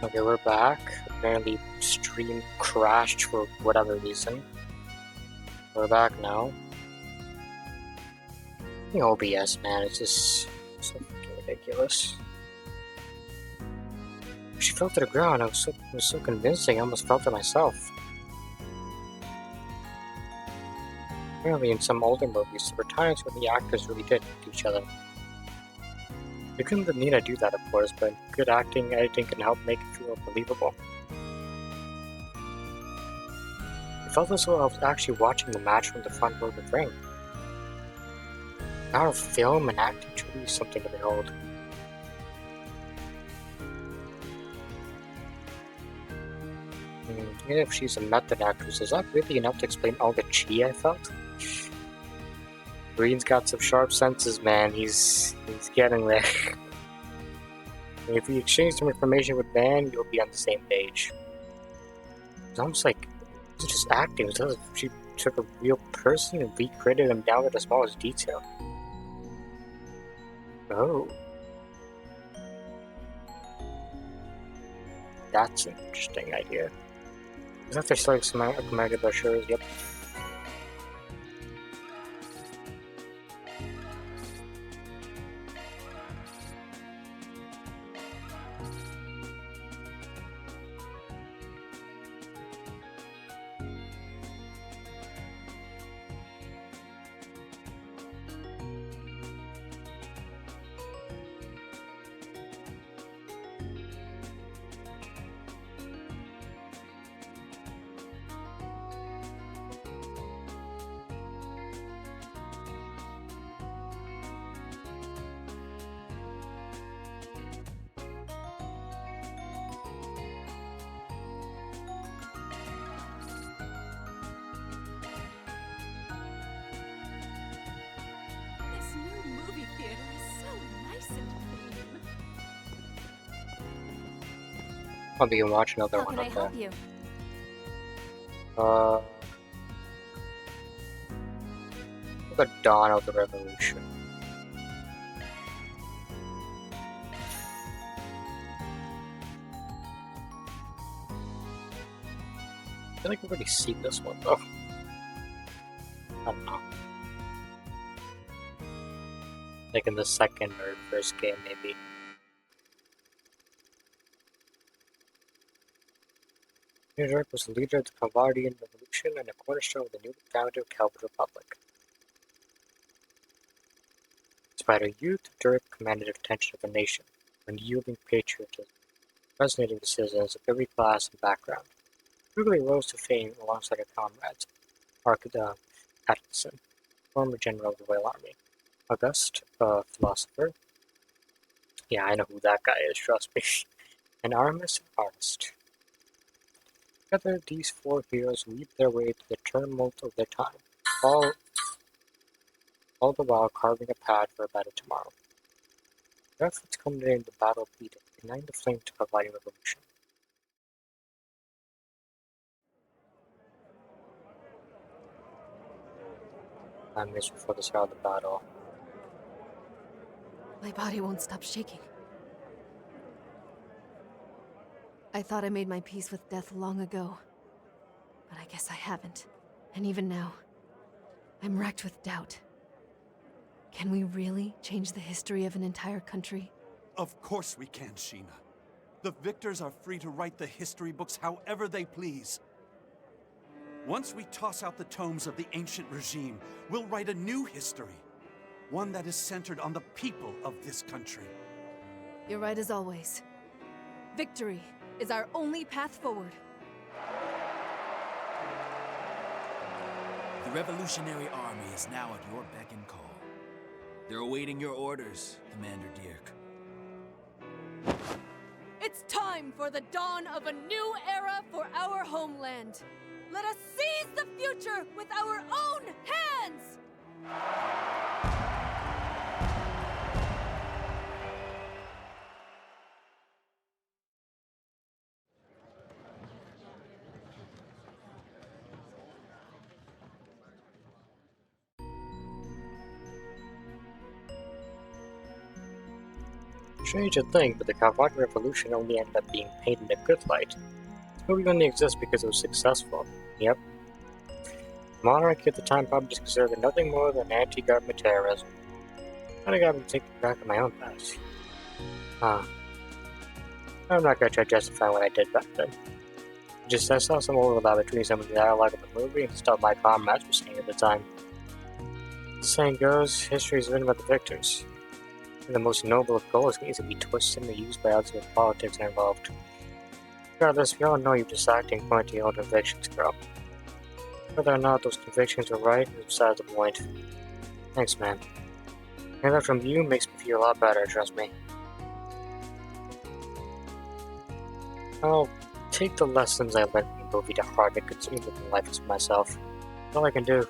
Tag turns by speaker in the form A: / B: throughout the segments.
A: Okay, we're back. Apparently, stream crashed for whatever reason. We're back now. The OBS, man, it's just so fucking ridiculous. She fell to the ground. It was so convincing. I almost felt it myself. Apparently, in some older movies, there were times when the actors really did to each other. You couldn't need to do that, of course, but good acting, editing can help make it feel believable. It felt as though I was actually watching the match from the front row of the ring. Now, film and acting truly is something to behold. Even if she's a method actress, is that really enough to explain all the chi I felt? Rean's got some sharp senses, man. He's getting there. If we exchange some information with Van, you'll be on the same page. It's almost like it's just acting. It's as if she took a real person and recreated him down to the smallest detail. Oh. That's an interesting idea. Is that they're starting some commanded brochures? Yep. I'll be watch another
B: How
A: one
B: can I
A: up
B: help
A: there.
B: you?
A: The dawn of the revolution. I feel like we've already seen this one though. I don't know. Like in the second or first game, maybe. Durek was the leader of the Calvardian Revolution and a cornerstone of the newly founded Calvard Republic. Despite her youth, Durek commanded the attention of the nation, unyielding patriotism, resonating with citizens of every class and background. Quickly rose to fame alongside her comrades, Atkinson, former general of the Royal Army, August, a philosopher. Yeah, I know who that guy is, trust me. And Aramis, an artist. Together, these four heroes weave their way through the tumult of their time, all the while carving a path for a better tomorrow. Their efforts culminated in the Battle of Eden, igniting the flame to providing revolution. 5 minutes before the start of the battle.
B: My body won't stop shaking. I thought I made my peace with death long ago, but I guess I haven't. And even now, I'm racked with doubt. Can we really change the history of an entire country?
C: Of course we can, Sheena. The victors are free to write the history books however they please. Once we toss out the tomes of the ancient regime, we'll write a new history. One that is centered on the people of this country.
B: You're right as always. Victory is our only path forward.
D: The Revolutionary Army is now at your beck and call. They're awaiting your orders, Commander Dirk.
B: It's time for the dawn of a new era for our homeland. Let us seize the future with our own hands!
A: Strange to think, but the Calvard Revolution only ended up being painted in a good light. This movie only exists because it was successful. Yep. The monarchy at the time probably just considered it nothing more than anti-government terrorism. I got me thinking back on my own past. I'm not going to try justifying what I did back then. I saw some overlap between some of the dialogue of the movie and stuff my comrades were saying at the time. The saying goes, history is written by the victors. And the most noble of goals can easily be twisted and used by others with politics involved. Regardless, we all know you're just acting according to your own convictions, girl. Whether or not those convictions are right is beside the point. Thanks, man. Hearing that from you makes me feel a lot better, trust me. I'll take the lessons I learned from the movie to heart and continue living life as myself. That's all I can do.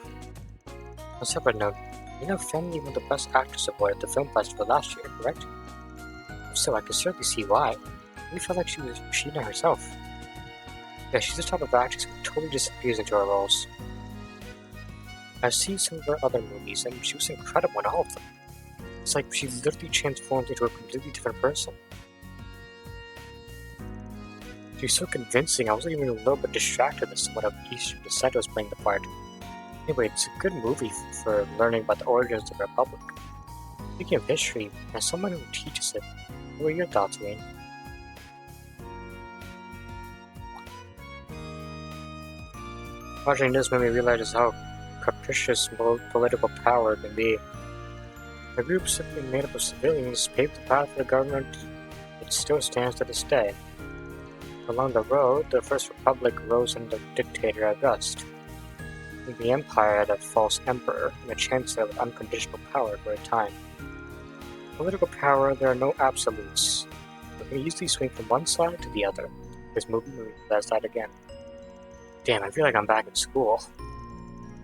A: On a separate note, you know Family won the Best Actress Award at the film festival last year, correct? If so, I can certainly see why. I really felt like she was Sheena herself. Yeah, she's the type of actress who totally disappears into her roles. I've seen some of her other movies, and she was incredible in all of them. It's like she literally transformed into a completely different person. She's so convincing, I was even a little bit distracted as to what Eastern descent was playing the part. Anyway, it's a good movie for learning about the origins of the Republic. Speaking of history, as someone who teaches it, what are your thoughts, Rean? Watching this made me realize just how capricious political power can be. A group simply made up of civilians paved the path for the government that still stands to this day. Along the road, the First Republic rose under dictator August. The Empire had a false emperor and a chancellor with unconditional power for a time. Political power, there are no absolutes. You can easily swing from one side to the other. This movie moves that side again. Damn, I feel like I'm back in school.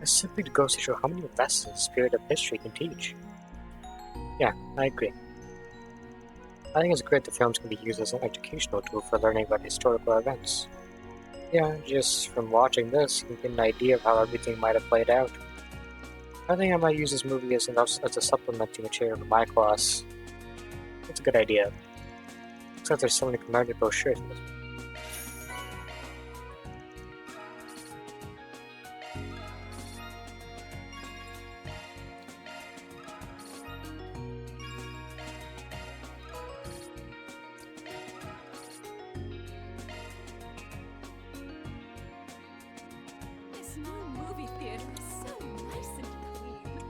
A: It simply goes to show how many lessons the spirit of history can teach. Yeah, I agree. I think it's great that films can be used as an educational tool for learning about historical events. Yeah, just from watching this, you can get an idea of how everything might have played out. I think I might use this movie as a supplementary material for my class. That's a good idea. Looks like there's so many commemorative brochures in this one.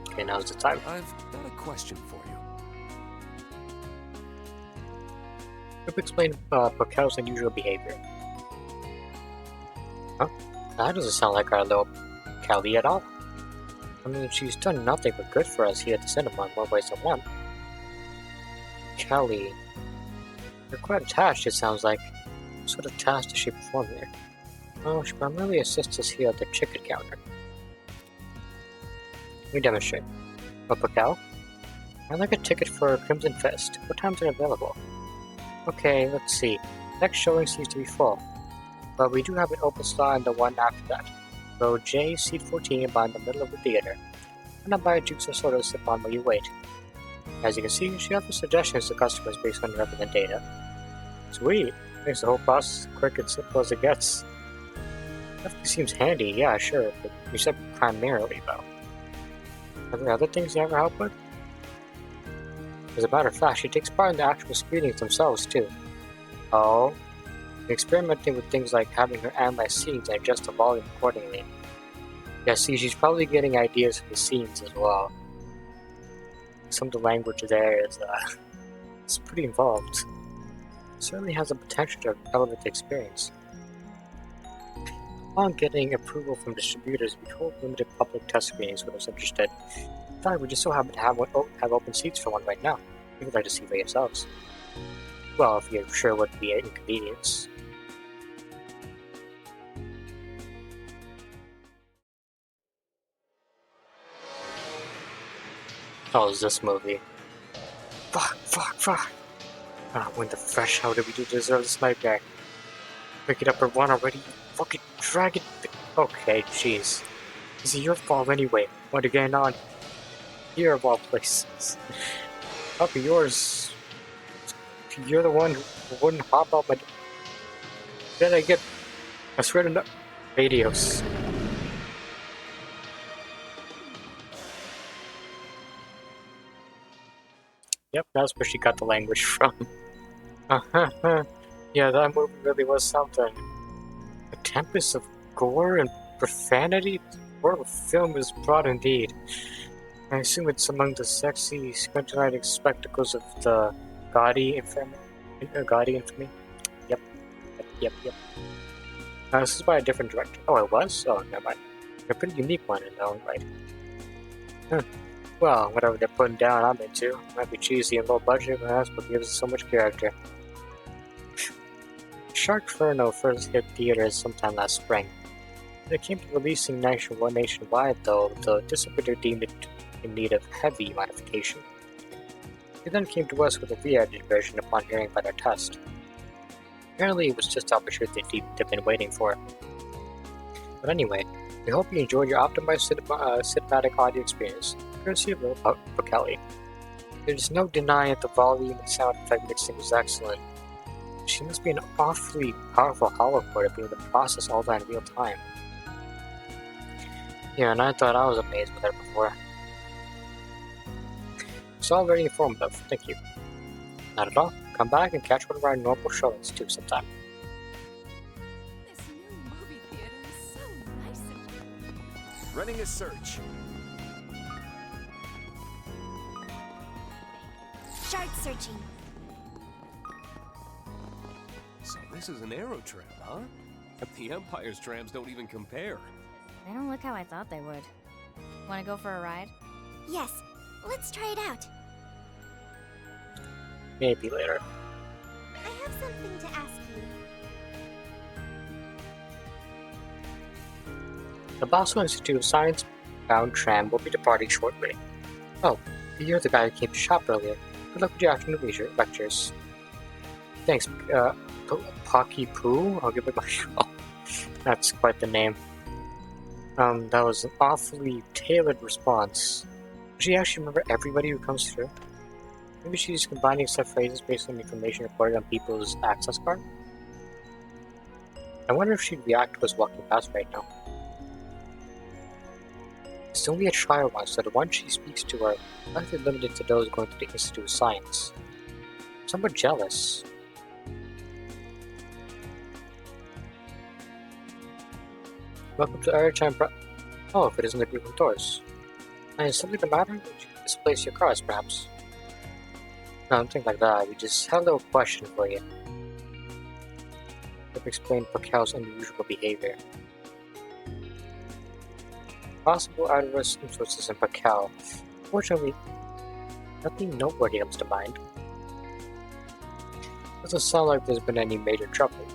A: Okay, now's the time.
C: I've got a question for you.
A: Could you explain Pakel's unusual behavior? Huh? That doesn't sound like our little Callie at all. I mean, she's done nothing but good for us here at the cinema in more ways than one. Callie, you're quite attached, it sounds like. What sort of task does she perform here? Oh, she primarily assists us here at the ticket counter. Let me demonstrate. But Pakel? I'd like a ticket for Crimson Fist. What times are available? Okay, let's see. Next showing seems to be full. But we do have an open slot in the one after that. Row J, seat 14, by in the middle of the theater. Why not buy a juice or soda to sip on while you wait? As you can see, she offers suggestions to customers based on relevant data. Sweet! Makes the whole process quick and simple as it gets. Definitely seems handy, yeah, sure, but you said primarily, though. Are there other things you ever help with? As a matter of fact, she takes part in the actual screenings themselves, too. Oh? Experimenting with things like having her analyze scenes and adjust the volume accordingly. Yeah, see, she's probably getting ideas from the scenes as well. Some of the language there is, it's pretty involved. It certainly has the potential to elevate the experience. Upon getting approval from distributors, we hold limited public test screenings for those interested. In fact, we just so happen to have open seats for one right now. If you'd like to see for yourselves. Well, if you're sure it wouldn't be an inconvenience. Oh, is this movie? Fuck. When the fresh, how did we deserve this nightmare? Pick it up or run already, you fucking dragon. Okay, jeez. This is your fault anyway. What are you getting on? Here of all places. Up yours. you're the one who wouldn't hop out my... Did I get... I swear to no... Radios. Yep, that's where she got the language from. Yeah, that movie really was something. A tempest of gore and profanity? The world of film is broad indeed. I assume it's among the sexy, squinty-eyed spectacles of the gaudy infamy. Yep. This is by a different director. Oh, it was? Oh, never mind. A pretty unique one in their own right. Huh. Well, whatever they're putting down, I'm into. Might be cheesy and low budget, but that's what gives it so much character. Sharkferno first hit theaters sometime last spring. When it came to releasing nationwide, though, the distributor deemed it in need of heavy modification. They then came to us with a re-edited version upon hearing about our test. Apparently, it was just the opportunity they've been waiting for. But anyway, we hope you enjoyed your optimized cinematic audio experience, courtesy of Lil Kelly. There's no denying that the volume and sound effect mixing was excellent. She must be an awfully powerful holocore to be able to process all that in real time. Yeah, and I thought I was amazed with her before. It's all very informative, thank you. Not at all. Come back and catch one of our normal shows too sometime.
B: This new movie theater is so nice and...
D: Running a search.
E: Shard searching.
F: So this is an aero tram, huh? The Empire's trams don't even compare.
E: They don't look how I thought they would. Want to go for a ride? Yes. Let's try it out.
A: Maybe later.
E: I have something to ask you.
A: The Basel Institute of Science bound tram will be departing shortly. Oh, you're the guy who came to shop earlier. Good luck with your afternoon lectures. Thanks, Pocky Poo? I'll give it my... Oh, that's quite the name. That was an awfully tailored response. Does she actually remember everybody who comes through? Maybe she's combining set phrases based on information recorded on people's access card? I wonder if she'd react to us walking past right now. It's only a trial one, so the ones she speaks to are likely limited to those going to the Institute of Science. Somewhat jealous. Welcome to Airtime Oh, if it isn't the group of doors. Is something the matter? Would you misplace your cars, perhaps? No, nothing like that. We just had a little question for you. To explain Pacquiao's unusual behavior. Possible adverse influences in Pacquiao. Fortunately, nothing noteworthy comes to mind. Doesn't sound like there's been any major trouble.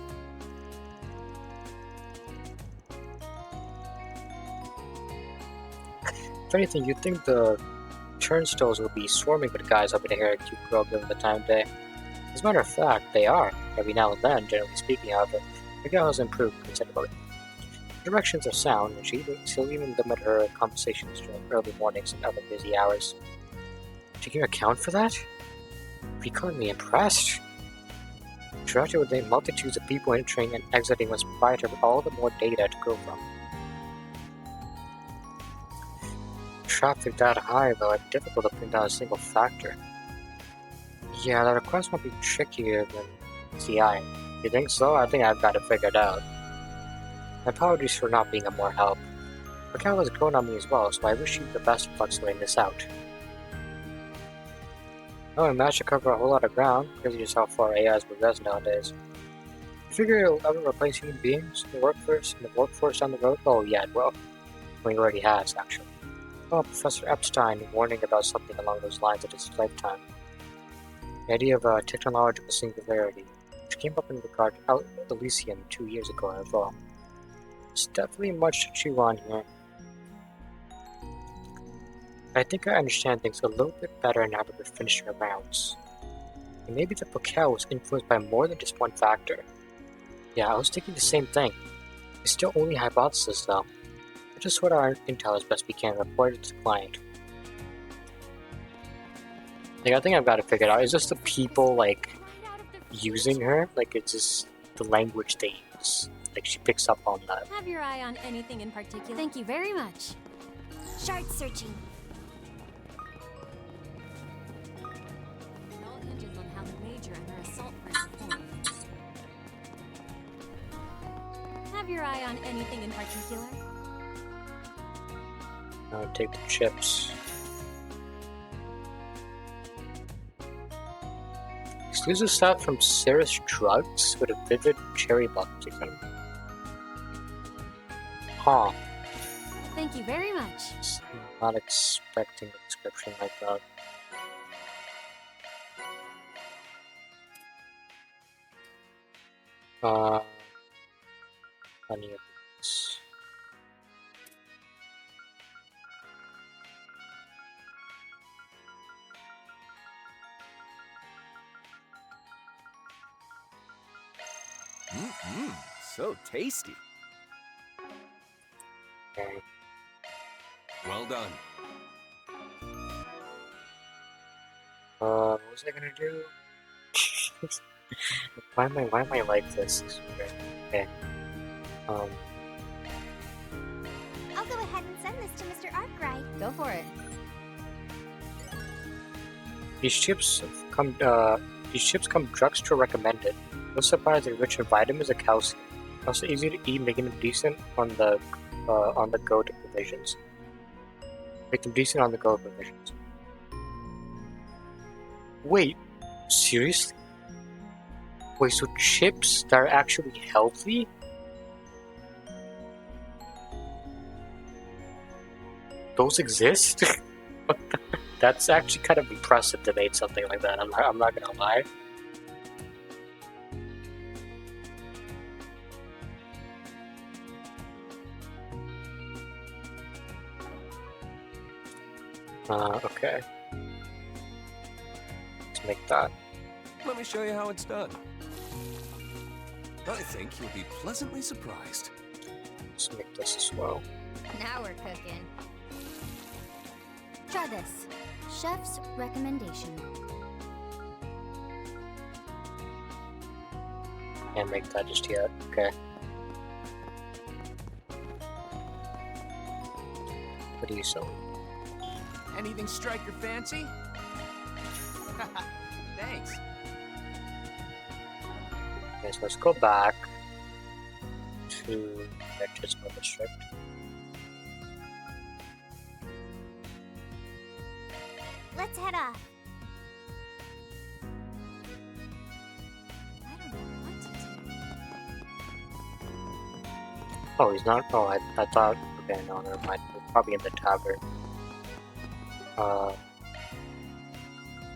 A: If anything, you'd think the turnstiles would be swarming with guys hoping to hear a cute girl given the time of day. As a matter of fact, they are, every now and then, generally speaking, however. The girl has improved considerably. The directions are sound, and she'll even limit her conversations during early mornings and other busy hours. Did you account for that? Frequently impressed. Interacting with the multitudes of people entering and exiting must provide her with all the more data to go from. Traffic that high, though, it's difficult to pin down a single factor. Yeah, the request might be trickier than CI. You think so? I think I've got it figured out. My apologies for not being of more help. Raquel has grown on me as well, so I wish you the best of luck sorting this out. Oh, we managed to cover a whole lot of ground, because of just how far AI has progressed nowadays. You figure it'll ever replace human beings in the workforce down the road? Oh yeah, it will. Well, it already has, actually. Oh, Professor Epstein warning about something along those lines in his lifetime. The idea of a technological singularity, which came up in regard to Elysium 2 years ago as well. There's definitely much to chew on here. I think I understand things a little bit better now that we're finishing our rounds. And maybe the Pacquiao was influenced by more than just one factor. Yeah, I was thinking the same thing. It's still only a hypothesis though. Just sort our intel as best we can and report it to the client. Like, I think I've got it figured out. Is this the people, like...
E: Right out
A: using her. Like, it's just the language they use. Like, she picks up on that.
E: Have your eye on anything in particular? Thank you very much. Shard searching.
B: It all hinges on how the Major and her assault friends perform.
E: Have your eye on anything in particular?
A: Take the chips. Exclusive stuff from Cirrus Drugs with a vivid cherry bubblegum. Huh.
E: Thank you very much.
A: Not expecting a description like that. Any of these.
F: So tasty.
A: Okay.
F: Well done.
A: What was I gonna do? why am I like this? Okay.
E: I'll go ahead and send this to Mr. Arkwright. Go for it.
A: These chips come drugstore recommended. No surprise, they're rich in vitamins and calcium. Also easy to eat, making them decent on the go to provisions. Make them decent on the go provisions. Wait, seriously? Wait, so chips that are actually healthy? Those exist? That's actually kind of impressive to make something like that. I'm not gonna lie. Okay. Let's make that.
F: Let me show you how it's done. I think you'll be pleasantly surprised.
A: Let's make this as well.
E: Now we're cooking. Try this. Chef's recommendation.
A: Can't make that just yet. Okay. What do you sell?
D: Anything strike your fancy? Thanks.
A: Okay, so let's go back to Baptismal District.
E: Let's head off. I don't know what to do.
A: Oh, he's not? Oh, I thought. Okay, no, never mind. We're probably in the tavern.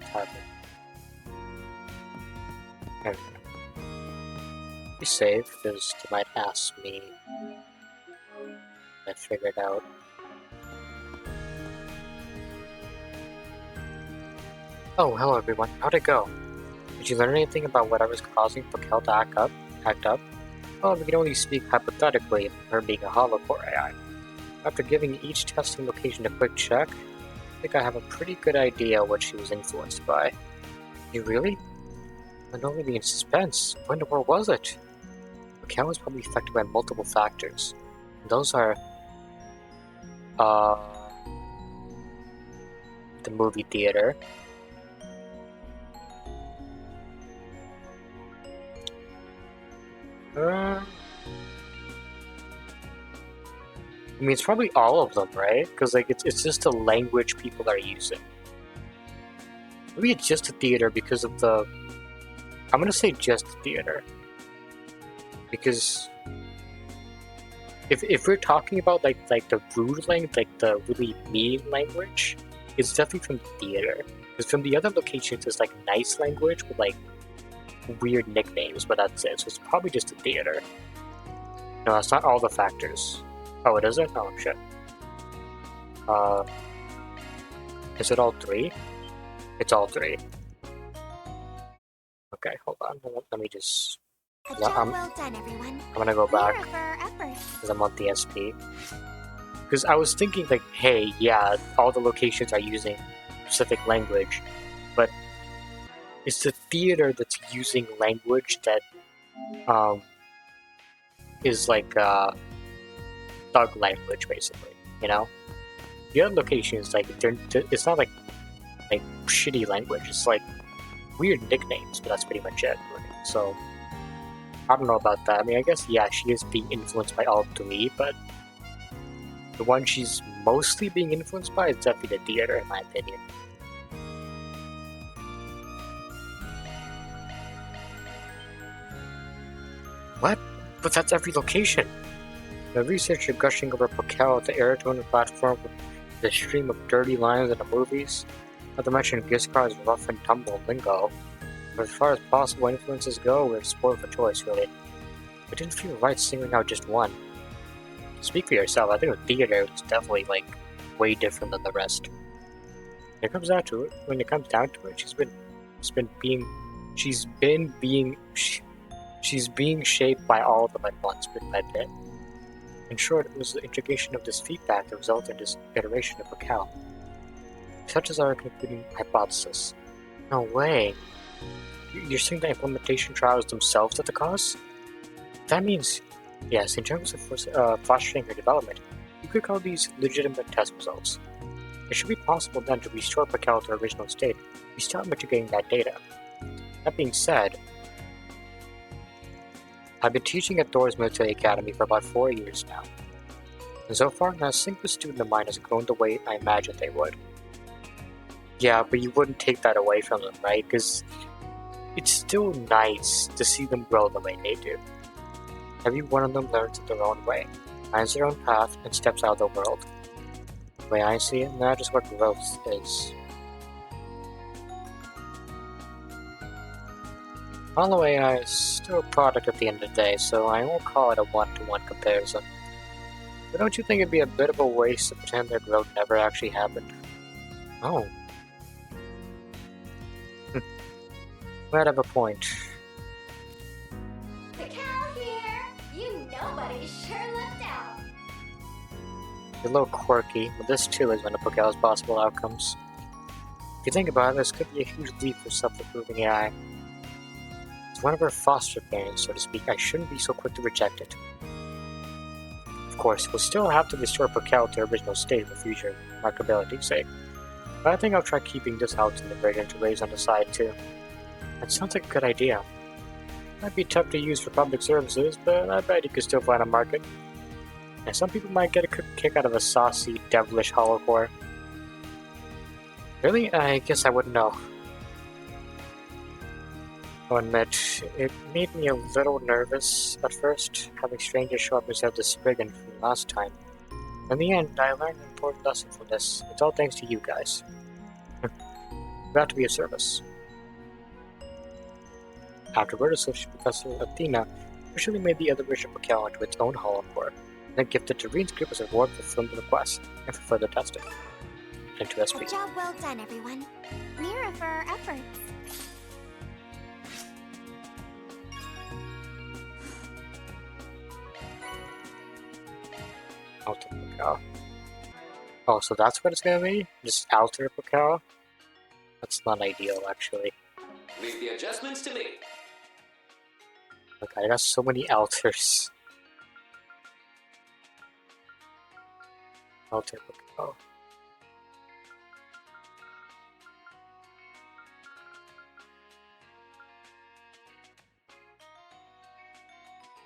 A: Tavern. There we go. Be safe, because they might ask me. I figured out. Oh, hello everyone. How'd it go? Did you learn anything about whatever's causing Pakel to act up? Well, we can only speak hypothetically of her being a holocore AI. After giving each testing location a quick check, I think I have a pretty good idea what she was influenced by. You really? I'm not really in suspense. When in the world was it? Pakel was probably affected by multiple factors. And those are... the movie theater. I mean, it's probably all of them, right? Because like it's just the language people are using. Maybe it's just the theater because of the. I'm gonna say just the theater. Because if we're talking about like the rude language, like the really mean language, it's definitely from the theater. Because from the other locations, it's like nice language with like weird nicknames, but that's it. So it's probably just the theater. No, that's not all the factors. Oh, it isn't? Oh, shit. Is it all three? It's all three. Okay, hold on. Let me just...
E: A job well done, everyone.
A: I'm gonna go back,
E: For our efforts.
A: because I'm on the SP. Because I was thinking, like, hey, yeah, all the locations are using specific language, but it's the theater that's using language that is like thug language, basically. You know, the other locations like it's not like shitty language. It's like weird nicknames, but that's pretty much it. Right? So I don't know about that. I mean, I guess yeah, she is being influenced by all three, but the one she's mostly being influenced by is definitely the theater, in my opinion. What? But that's every location. The researcher gushing over Pakel at the aerodrome platform with the stream of dirty lines in the movies. Not to mention Giskar's rough and tumble lingo. But as far as possible influences go, we're spoiled for choice, really. We didn't feel right singling out just one. Speak for yourself, I think the theater is definitely, like, way different than the rest. When it comes down to it, she's being shaped by all of them at once, bit by bit. In short, it was the integration of this feedback that resulted in this iteration of Pacal. Such as our concluding hypothesis. No way. You're saying the implementation trials themselves are the cause? That means, yes, in terms of fostering her development, you could call these legitimate test results. It should be possible then to restore Pacal to her original state. We start mitigating that data. That being said, I've been teaching at Thor's Military Academy for about 4 years now. And so far, not a single student of mine has grown the way I imagined they would. Yeah, but you wouldn't take that away from them, right? Because it's still nice to see them grow the way they do. Every one of them learns it their own way, finds their own path, and steps out of the world. The way I see it, that is what growth is. Although AI is still a product at the end of the day, so I won't call it a one-to-one comparison. But don't you think it'd be a bit of a waste to pretend their growth never actually happened? Oh. Might have a point.
G: The cow here! You nobody sure looked out!
A: You're a little quirky, but this too is one of Pokel's possible outcomes. If you think about it, this could be a huge leap for self-improving AI. As one of her foster parents, so to speak, I shouldn't be so quick to reject it. Of course, we'll still have to restore Pokel to her original state in the future, for markability's sake. But I think I'll try keeping this house in the divergent to raise on the side too. That sounds like a good idea. Might be tough to use for public services, but I bet you could still find a market. And some people might get a kick out of a saucy, devilish holocore. Really? I guess I wouldn't know. I'll admit, it made me a little nervous at first, having strangers show up instead of the Spriggan from last time. In the end, I learned an important lesson from this. It's all thanks to you guys. Glad to be of service. Afterward, Associate Professor Athena officially made the other version of Pacal into its own holocore, and then gifted to Rean's group as a reward for filmed requests and for further testing. And to SP.
G: A job well done, everyone. Mira for our efforts.
A: Alter Pacal. Oh, so that's what it's gonna be? Just Alter Pacal? That's not ideal, actually.
F: Leave the adjustments to me.
A: Look, I got so many alters. Alter Pacal.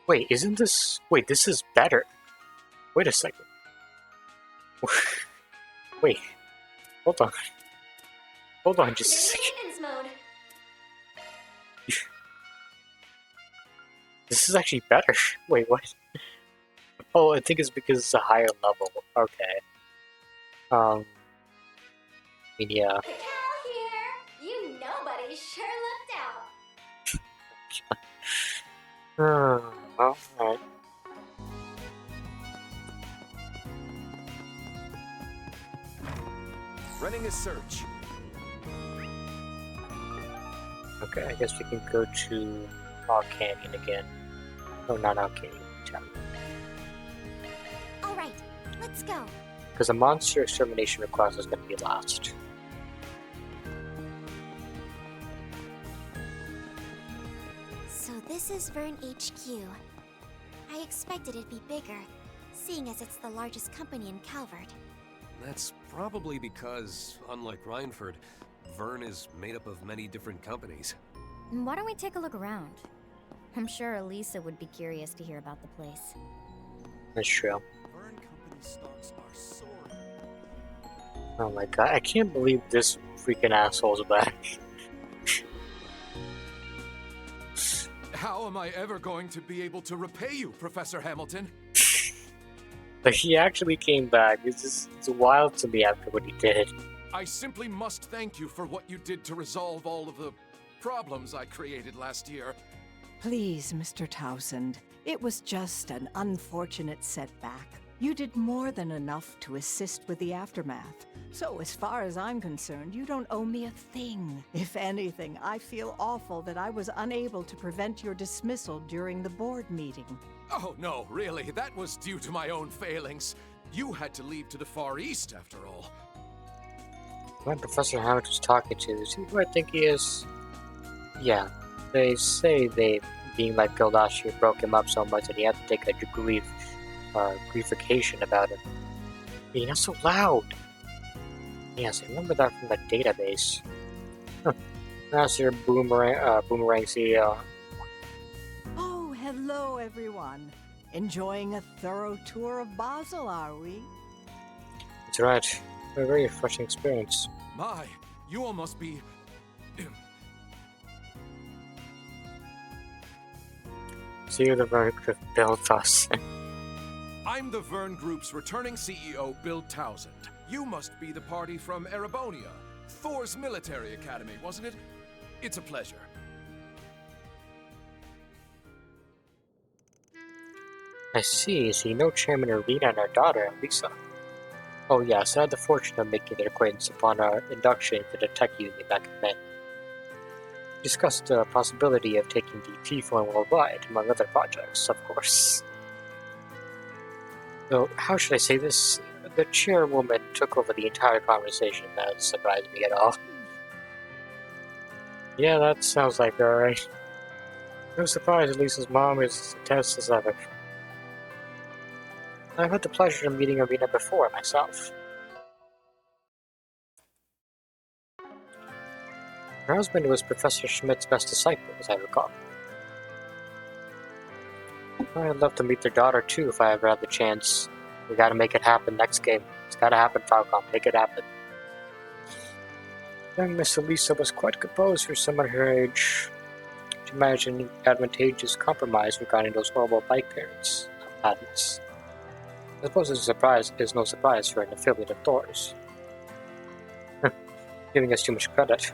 A: Wait, isn't this... Wait, this is better. Wait a second. Wait. Hold on. Hold on just a second.
G: Maintenance mode.
A: This is actually better. Wait, what? Oh, I think it's because it's a higher level. Okay. I mean, yeah.
G: The cow here! You nobody sure looked out!
A: Well, alright.
C: Running a search.
A: Okay, I guess we can go to our canyon again. Oh, not our canyon. Town.
G: Alright, let's go.
A: Because the monster extermination request is going to be last.
H: So this is Vern HQ. I expected it'd be bigger, seeing as it's the largest company in Calvard.
F: That's probably because, unlike Rhineford, Vern is made up of many different companies.
E: Why don't we take a look around? I'm sure Elisa would be curious to hear about the place.
A: That's true.
C: Vern Company stocks are soaring.
A: Oh my god, I can't believe this freaking asshole's back.
C: How am I ever going to be able to repay you, Professor Hamilton?
A: But he actually came back. It's wild to me after what he did.
C: I simply must thank you for what you did to resolve all of the problems I created last year.
I: Please, Mr. Townsend, it was just an unfortunate setback. You did more than enough to assist with the aftermath. So as far as I'm concerned, you don't owe me a thing. If anything, I feel awful that I was unable to prevent your dismissal during the board meeting.
C: Oh no, really, that was due to my own failings. You had to leave to the Far East, after all.
A: When Professor Hammond was talking to, is he who I think he is? Yeah, they say being let go last year broke him up so much that he had to take a griefication about it. Being not so loud! Yes, I remember that from the database. Master Boomerang CEO.
I: Oh, hello, everyone. Enjoying a thorough tour of Basel, are we?
A: That's right. A very refreshing experience.
C: My, you all must be...
A: See you the Vern Group built us.
C: I'm the Vern Group's returning CEO, Bill Townsend. You must be the party from Erebonia, Thor's military academy, wasn't it? It's a pleasure.
A: I see. So you know Chairman Rean and our daughter, Lisa. Oh yes, I had the fortune of making their acquaintance upon our induction into the tech union back in May. We discussed the possibility of taking the T-phone worldwide, among other projects, of course. So, how should I say this? The chairwoman took over the entire conversation. That surprised me at all. Yeah, that sounds like her, right? No surprise, Lisa's mom is as tense as ever. I've had the pleasure of meeting Arena before myself. Her husband was Professor Schmidt's best disciple, as I recall. I'd love to meet their daughter too if I ever had the chance. We gotta make it happen next game. It's gotta happen, Falcom. Make it happen. Young Miss Elisa was quite composed for someone her age. To manage an advantageous compromise regarding those horrible bike patents. I suppose it's no surprise for an affiliate of Thor's. Giving us too much credit.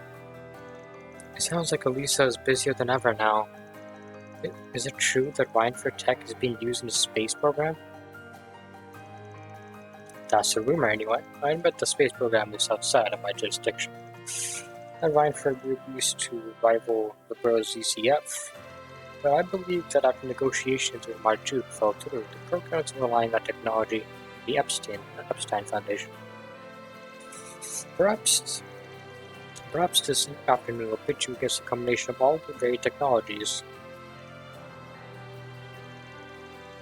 A: It sounds like Elisa is busier than ever now. Is it true that Rhineford Tech is being used in the space program? That's a rumor anyway. I bet the space program is outside of my jurisdiction. The Rhineford group used to rival the Bros ZCF, but I believe that after negotiations with Marduk fell through, the program is relying on technology from the Epstein Foundation. Perhaps this afternoon will pit you against a combination of all the very technologies.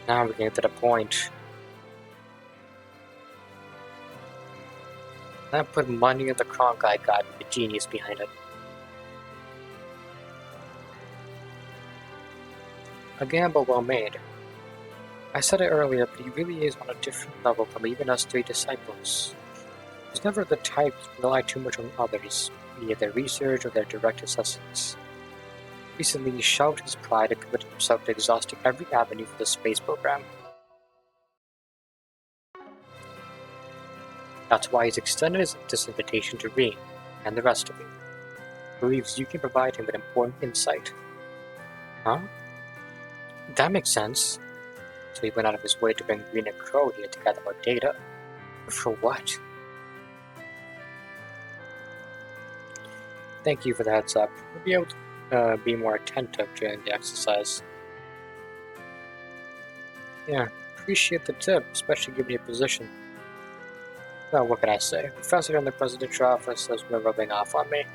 A: Now we're getting to the point. I put money in the Cronkite guy with the genius behind it. A gamble well made. I said it earlier, but he really is on a different level from even us three disciples. He's never the type to rely too much on others, be it their research or their direct assistance. Recently, he shelved his pride and committed himself to exhausting every avenue for the space program. That's why he's extended this invitation to Rean and the rest of you. He believes you can provide him with important insight. Huh? That makes sense. So he went out of his way to bring Rean and Crow here to gather more data. For what? Thank you for the heads up. We'll be able to be more attentive during the exercise. Yeah, appreciate the tip, especially given your position. Well, what can I say? Professor in the presidential office has been rubbing off on me.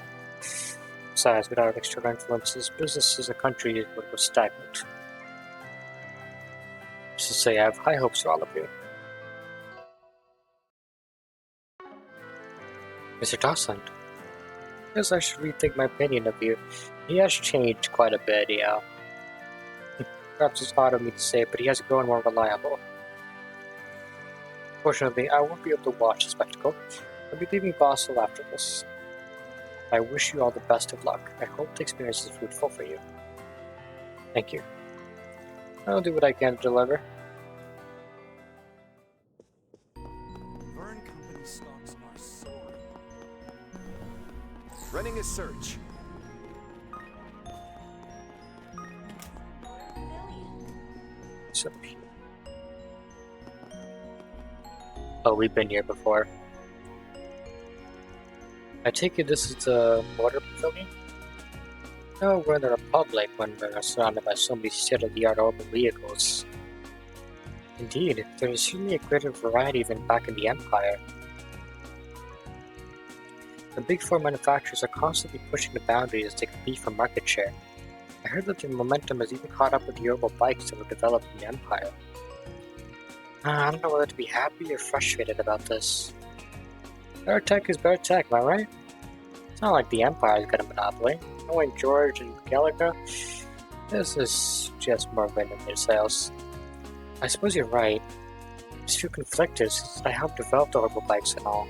A: Besides, without external influences, business as a country would go stagnant. Just to say, I have high hopes for all of you. Mr. Dawson, I guess I should rethink my opinion of you. He has changed quite a bit, yeah. Perhaps it's odd of me to say, but he has grown more reliable. Fortunately, I won't be able to watch the spectacle. I'll be leaving Basel after this. I wish you all the best of luck. I hope the experience is fruitful for you. Thank you. I'll do what I can to deliver.
C: Vern Company stocks are soaring.
F: Running a search.
A: So, oh, we've been here before. I take it this is the motor pavilion? No, we're in the Republic when we're surrounded by so many state-of-the-art orbital vehicles. Indeed, there is certainly a greater variety than back in the Empire. The big four manufacturers are constantly pushing the boundaries as they compete for market share. I heard that their momentum has even caught up with the orbital bikes that were developed in the Empire. I don't know whether to be happy or frustrated about this. Better tech is better tech, am I right? It's not like the Empire's got a monopoly. Knowing George and Gallica, this is just more wind in their sails. I suppose you're right. I just feel conflicted since I helped develop the orbital bikes and all.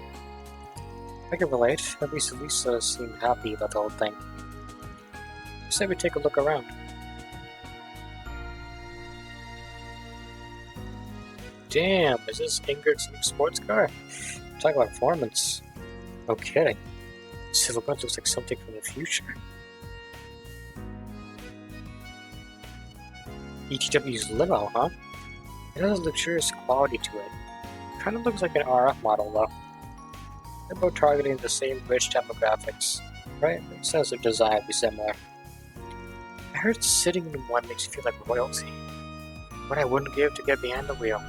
A: I can relate. At least Elisa seemed happy about the whole thing. Say we take a look around. Damn, is this Ingrid's new sports car? Talk about performance. No kidding. The silhouette looks like something from the future. ETW's limo, huh? It has a luxurious quality to it. Kind of looks like an RF model, though. They're both targeting the same rich demographics, right? The sense of design would be similar. I heard sitting in one makes you feel like royalty. What I wouldn't give to get behind the wheel.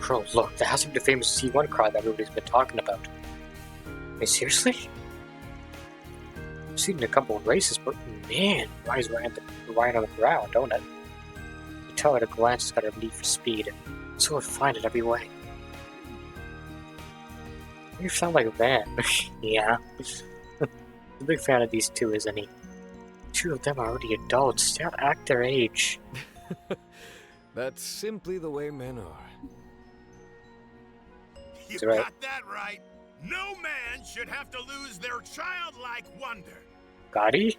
A: Bro, look, that has to be the famous C1 car that everybody's been talking about. Wait, seriously? I've seen it in a couple of races, but man, Ryan's right on the ground, don't it? You tell at a glance it's got a need for speed, and so refined in every way. You sound like a man. Yeah. A big fan of these two, isn't he? Two of them are already adults. They don't act their age.
J: That's simply the way men are.
K: You
A: right.
K: got that right. No man should have to lose their childlike wonder.
A: Gotti?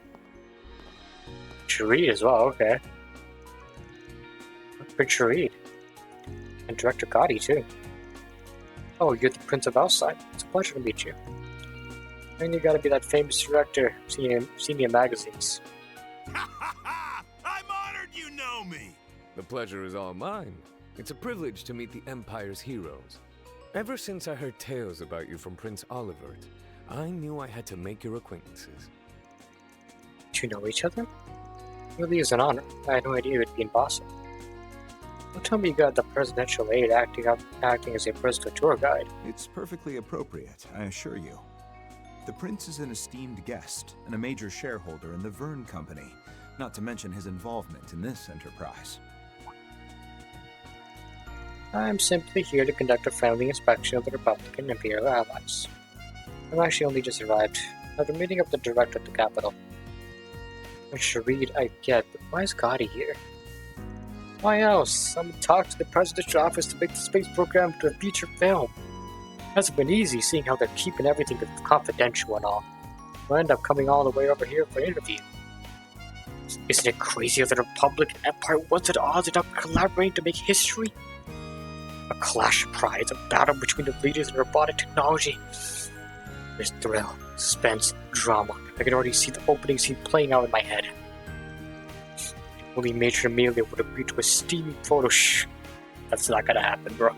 A: Sharid as well, okay. Prince Sharid. And Director Gotti, too. Oh, you're the Prince of Outside. It's a pleasure to meet you. And you gotta be that famous director seen in magazines.
K: Ha ha ha! I'm honored you know me!
J: The pleasure is all mine. It's a privilege to meet the Empire's heroes. Ever since I heard tales about you from Prince Olivert, I knew I had to make your acquaintances.
A: Do you know each other? It really is an honor. I had no idea you'd be in Boston. Don't tell me you got the presidential aide acting as a personal tour guide.
L: It's perfectly appropriate, I assure you. The prince is an esteemed guest and a major shareholder in the Vern Company, not to mention his involvement in this enterprise.
A: I'm simply here to conduct a friendly inspection of the Republic and Imperial allies. I've actually only just arrived, after meeting up with the director at the capital. I should read, I get, but why is Gotti here? Why else? Someone talked to the presidential office to make the space program to a feature film. Hasn't been easy, seeing how they're keeping everything confidential and all. We'll end up coming all the way over here for an interview. Isn't it crazy how the Republic and Empire once at odds end up collaborating to make history? A clash of prides, a battle between the leaders of robotic technology. There's thrill, suspense, drama. I can already see the opening scene playing out in my head. Only Major Amelia would agree to a steamy photo shoot. That's not gonna happen, bro.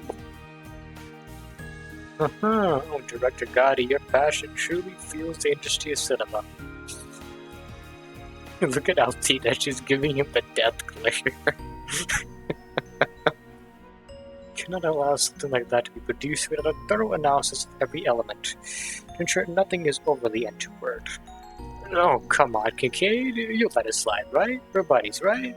A: Oh, Director Gotti, your passion truly fuels the industry of cinema. Look at Alcina, she's giving him the death glare. cannot allow something like that to be produced without a thorough analysis of every element, to ensure nothing is overly untoward. Oh, come on, Kincaid, you'll let it slide, right? We're buddies, right?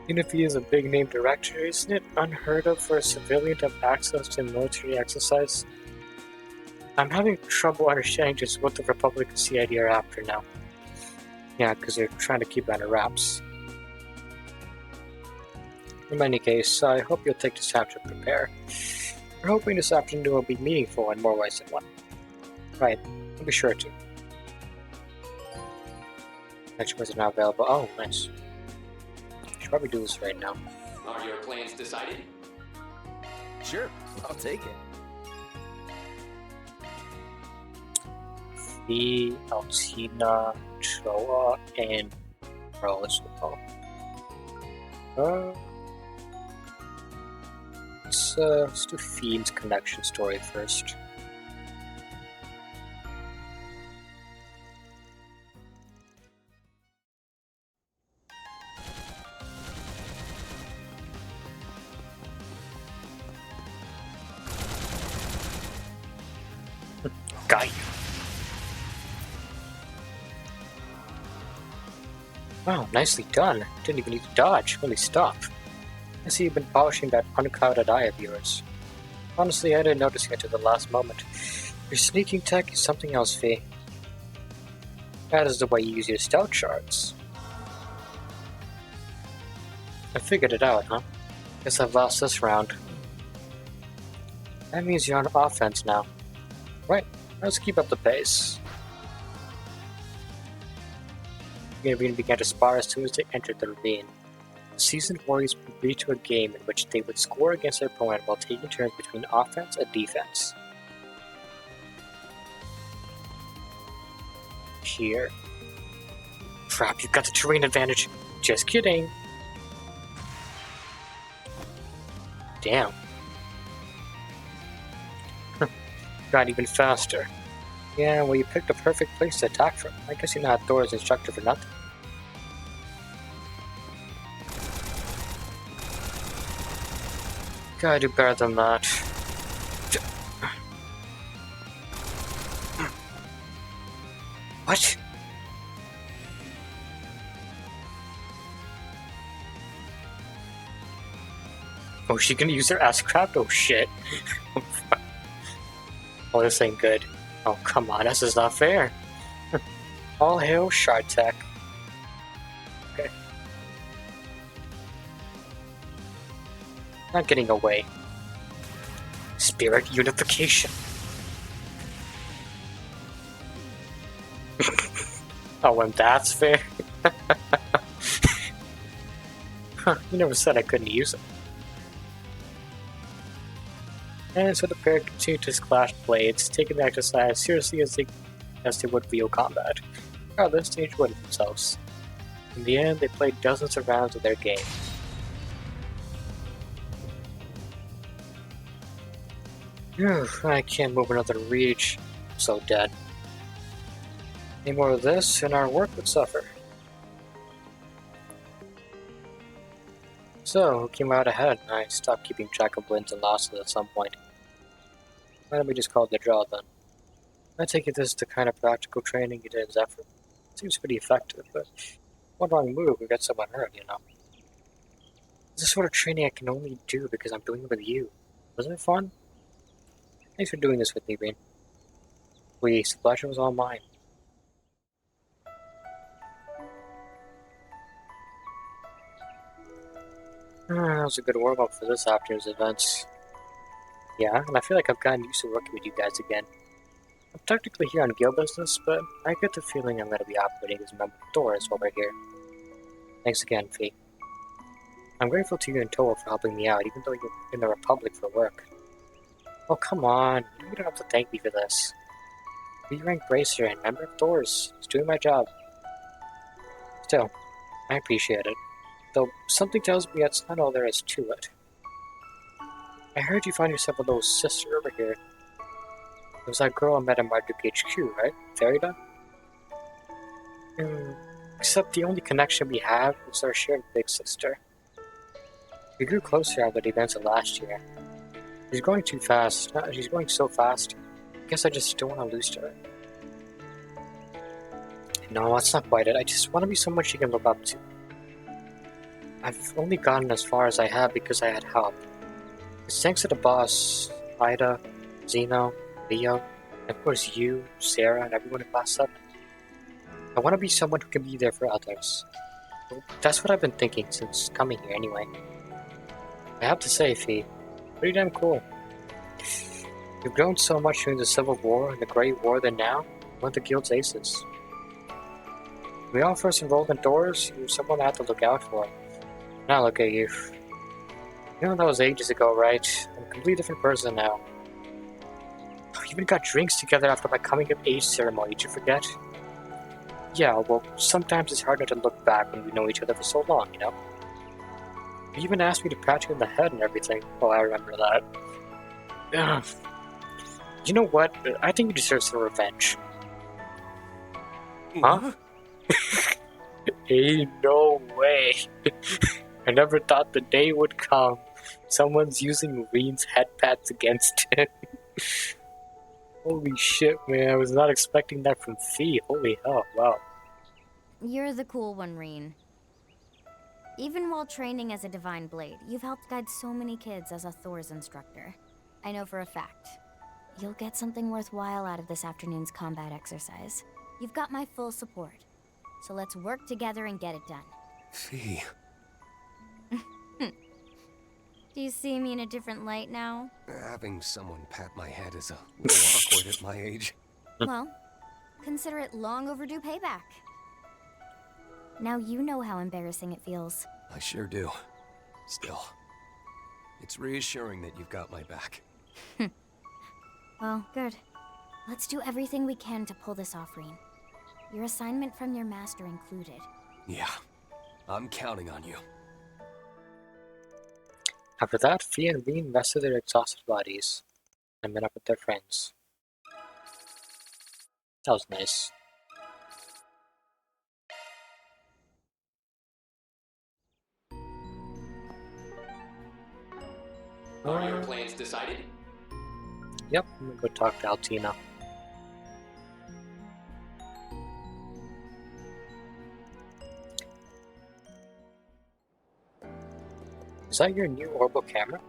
A: Even if he is a big-name director, isn't it unheard of for a civilian to have access to military exercise? I'm having trouble understanding just what the Republic and CID are after now. Yeah, because they're trying to keep it under wraps. In any case, I hope you'll take this time to prepare. We're hoping this afternoon will be meaningful in more ways than one. Right, I'll be sure to. Extras are now available. Oh, nice. I should probably do this right now.
M: Are your plans decided?
D: Sure, I'll take it.
A: The Altina, Troa, and Rose will go. Let's do Fiend's connection story first. Got you. Wow, nicely done. Didn't even need to dodge, only stop. I see you've been polishing that unclouded eye of yours. Honestly, I didn't notice you until the last moment. Your sneaking tech is something else, V. That is the way you use your stealth shards. I figured it out, huh? Guess I've lost this round. That means you're on offense now. Right, let's keep up the pace. Rean began to spar as soon as they entered the ravine. The seasoned warriors agreed to a game in which they would score against their opponent while taking turns between offense and defense. Here. Crap, you've got the terrain advantage. Just kidding. Damn. Got even faster. Yeah, well, you picked a perfect place to attack from. I guess you're not Thor's instructor for nothing. Gotta do better than that. What? Oh, she gonna use her ass craft? Oh shit. Oh, this ain't good. Oh, come on, this is not fair. All hail Shard Tech. Okay. Not getting away. Spirit unification. Oh, and that's fair? Huh, you never said I couldn't use it. And so the pair continued to clash blades, taking the exercise as seriously as they would real combat. Regardless, they enjoyed themselves. In the end, they played dozens of rounds of their game. I can't move another reach. I'm so dead. Any more of this, and our work would suffer. So, who came out ahead? I stopped keeping track of wins and losses at some point. Why don't we just call it the draw then? I take it this is the kind of practical training you did in Zephyr. Seems pretty effective, but one wrong move would get someone hurt, you know. It's the sort of training I can only do because I'm doing it with you. Wasn't it fun? Thanks for doing this with me, Rean. Please, the pleasure was all mine. That was a good warm-up for this afternoon's events. Yeah, and I feel like I've gotten used to working with you guys again. I'm technically here on guild business, but I get the feeling I'm going to be operating as a member of Doris while we're here. Thanks again, Fee. I'm grateful to you and Toa for helping me out, even though you're in the Republic for work. Oh, come on. You don't have to thank me for this. B-rank bracer and member of Doors. It's doing my job. Still, I appreciate it. Though something tells me that's not all there is to it. I heard you found yourself a little sister over here. It was that girl I met in Marduk HQ, right? Farida? Except the only connection we have is our shared big sister. We grew closer after the events of last year. She's going too fast. She's going so fast. I guess I just don't want to lose to her. No, that's not quite it. I just want to be someone she can look up to. I've only gotten as far as I have because I had help. It's thanks to the boss, Ida, Zeno, Leo, and of course you, Sarah, and everyone in Class 7. I want to be someone who can be there for others. Well, that's what I've been thinking since coming here anyway. I have to say, Fee, pretty damn cool. You've grown so much during the Civil War and the Great War that now, you're one of the Guild's aces. When we all first enrolled indoors, you were someone I had to look out for. Now look at you. You know that was ages ago, right? I'm a completely different person now. We even got drinks together after my coming of age ceremony, did you forget? Yeah, well, sometimes it's hard not to look back when we know each other for so long, you know? You even asked me to pat you in the head and everything. Oh, I remember that. Ugh. You know what? I think you deserve some revenge. Huh? Ain't no way. I never thought the day would come. Someone's using Rean's head pats against him. Holy shit, man. I was not expecting that from Fee. Holy hell, wow.
E: You're the cool one, Rean. Even while training as a Divine Blade, you've helped guide so many kids as a Thor's instructor. I know for a fact. You'll get something worthwhile out of this afternoon's combat exercise. You've got my full support. So let's work together and get it done.
F: Fee.
E: Do you see me in a different light now?
F: Having someone pat my head is a little awkward at my age.
E: Well, consider it long overdue payback. Now you know how embarrassing it feels.
F: I sure do. Still, it's reassuring that you've got my back.
E: Well, good. Let's do everything we can to pull this off, Rean. Your assignment from your master included.
F: Yeah, I'm counting on you.
A: After that, Fee and Rean rested their exhausted bodies and met up with their friends. That was nice.
M: Are your plans decided?
A: Yep, I'm gonna go talk to Altina. Is that your new orbital camera?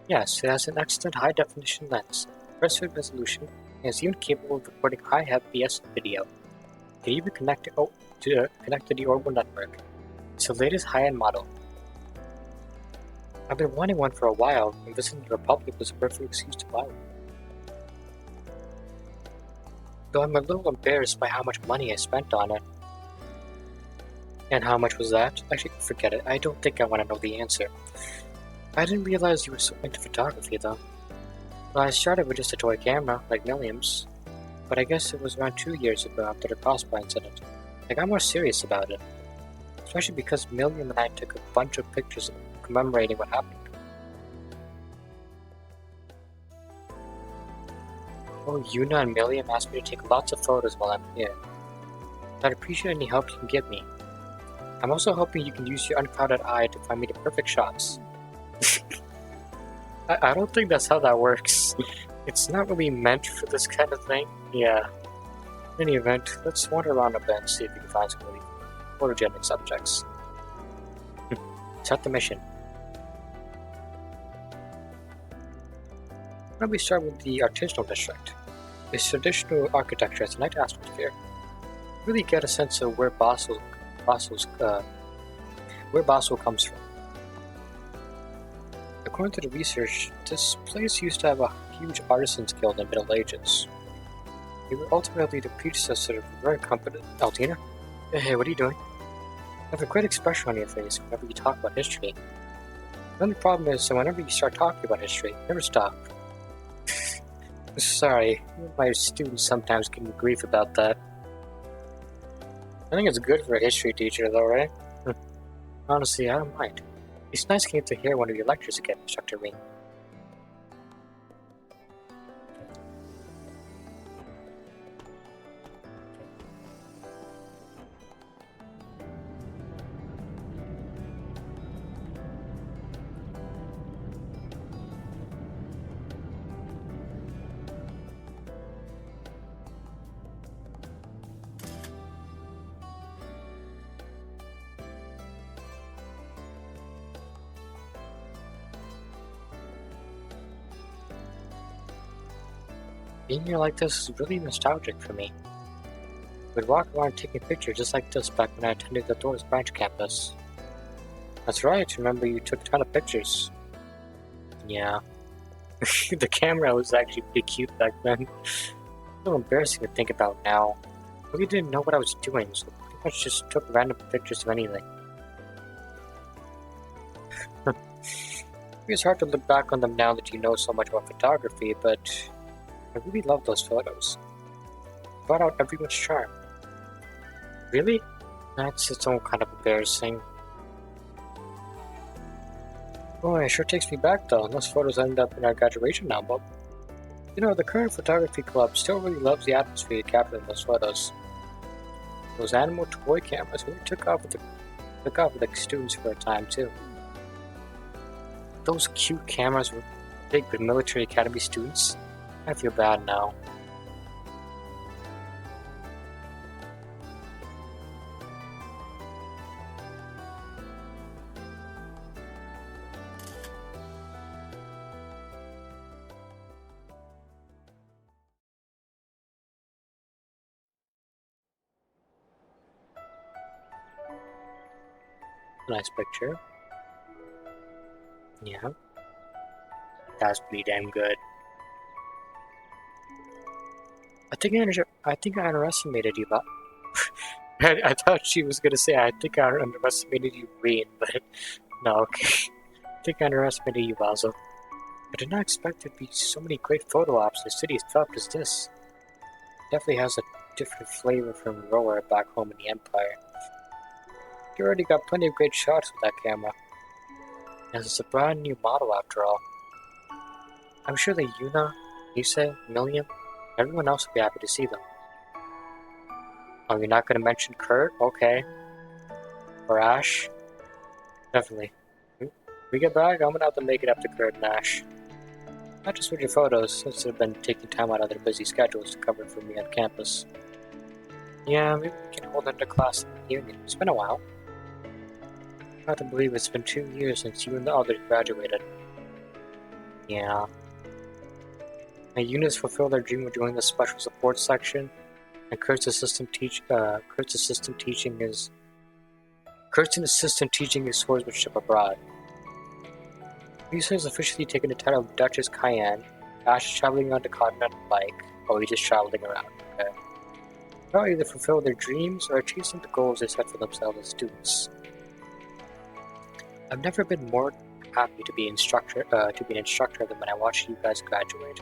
A: Yes, it has an excellent high-definition lens, impressive resolution, and is even capable of recording high FPS video. It can even connect to the orbital network. It's the latest high-end model. I've been wanting one for a while, and visiting the Republic was a perfect excuse to buy one. Though I'm a little embarrassed by how much money I spent on it. And how much was that? Actually, forget it. I don't think I want to know the answer. I didn't realize you were so into photography, though. Well, I started with just a toy camera, like Milliam's. But I guess it was around 2 years ago after the crossbar incident. I got more serious about it. Especially because Milliam and I took a bunch of pictures commemorating what happened. Oh, Yuna and Milliam asked me to take lots of photos while I'm here. I'd appreciate any help you can give me. I'm also hoping you can use your unclouded eye to find me the perfect shots. I don't think that's how that works. It's not really meant for this kind of thing. Yeah. In any event, let's wander around a bit and see if we can find some really photogenic subjects. Start the mission. Why don't we start with the artisanal district? Its traditional architecture has a nice atmosphere. Really get a sense of where Basel comes from. According to the research, this place used to have a huge artisans guild in the Middle Ages. They were ultimately the predecessor of the Verne Company. Altina? Hey, what are you doing? You have a great expression on your face whenever you talk about history. The only problem is that whenever you start talking about history, you never stop. Sorry, my students sometimes give me grief about that. I think it's good for a history teacher though, right? Honestly, I don't mind. It's nice getting to hear one of your lectures again, Instructor Rean. Being here like this is really nostalgic for me. We'd walk around taking pictures just like this back when I attended the Doors branch campus. That's right, remember you took a ton of pictures. Yeah. The camera was actually pretty cute back then. A little embarrassing to think about now. I really didn't know what I was doing, so pretty much just took random pictures of anything. It's hard to look back on them now that you know so much about photography, but I really love those photos. It brought out everyone's charm. Really? That's its own kind of embarrassing. Boy, it sure takes me back though. Those photos end up in our graduation album. You know, the current photography club still really loves the atmosphere captured in those photos. Those animal toy cameras really took off with the students for a time too. Those cute cameras were big with military academy students. I feel bad now. Nice picture. Yeah. That's pretty damn good. I think I underestimated you, but I thought she was gonna say I think I underestimated you, Rean, but no, okay. I think I underestimated you, Basil. I did not expect there'd be so many great photo ops in a city as tough as this. Definitely has a different flavor from Roar back home in the Empire. You already got plenty of great shots with that camera. And it's a brand new model after all. I'm sure that Yuna, Yusei, Milliam, everyone else will be happy to see them. Oh, you're not going to mention Kurt? Okay. Or Ash? Definitely. When we get back, I'm going to have to make it up to Kurt and Ash. Not just with your photos, since they've been taking time out of their busy schedules to cover for me on campus. Yeah, maybe we can hold inter-class reunion. It's been a while. Hard to believe it's been 2 years since you and the others graduated. Yeah. Now, Eunice fulfilled their dream of joining the special support section, and Kurt's assistant teaching his swordsmanship abroad. Lisa has officially taken the title of Duchess Cayenne. Ash is traveling on the continent on a bike. Oh, he's just traveling around. Okay. They'll either fulfill their dreams or achieve some of the goals they set for themselves as students. I've never been more happy to be an instructor than when I watched you guys graduate.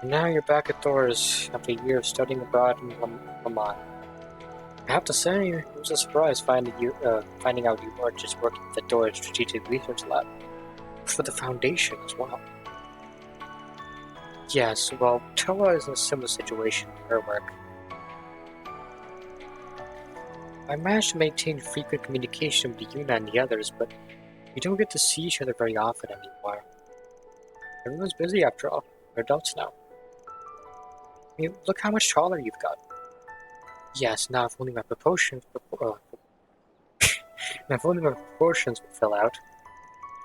A: And now you're back at Thor's after a year of studying abroad in Lamont. I have to say, it was a surprise finding out you weren't just working at the Thor's Strategic Research Lab, for the Foundation as well. Yes, well, Toa is in a similar situation in her work. I managed to maintain frequent communication with Yuna and the others, but we don't get to see each other very often anymore. Everyone's busy after all. We're adults now. I mean, look how much taller you've got. Yes, now if only my proportions would fill out.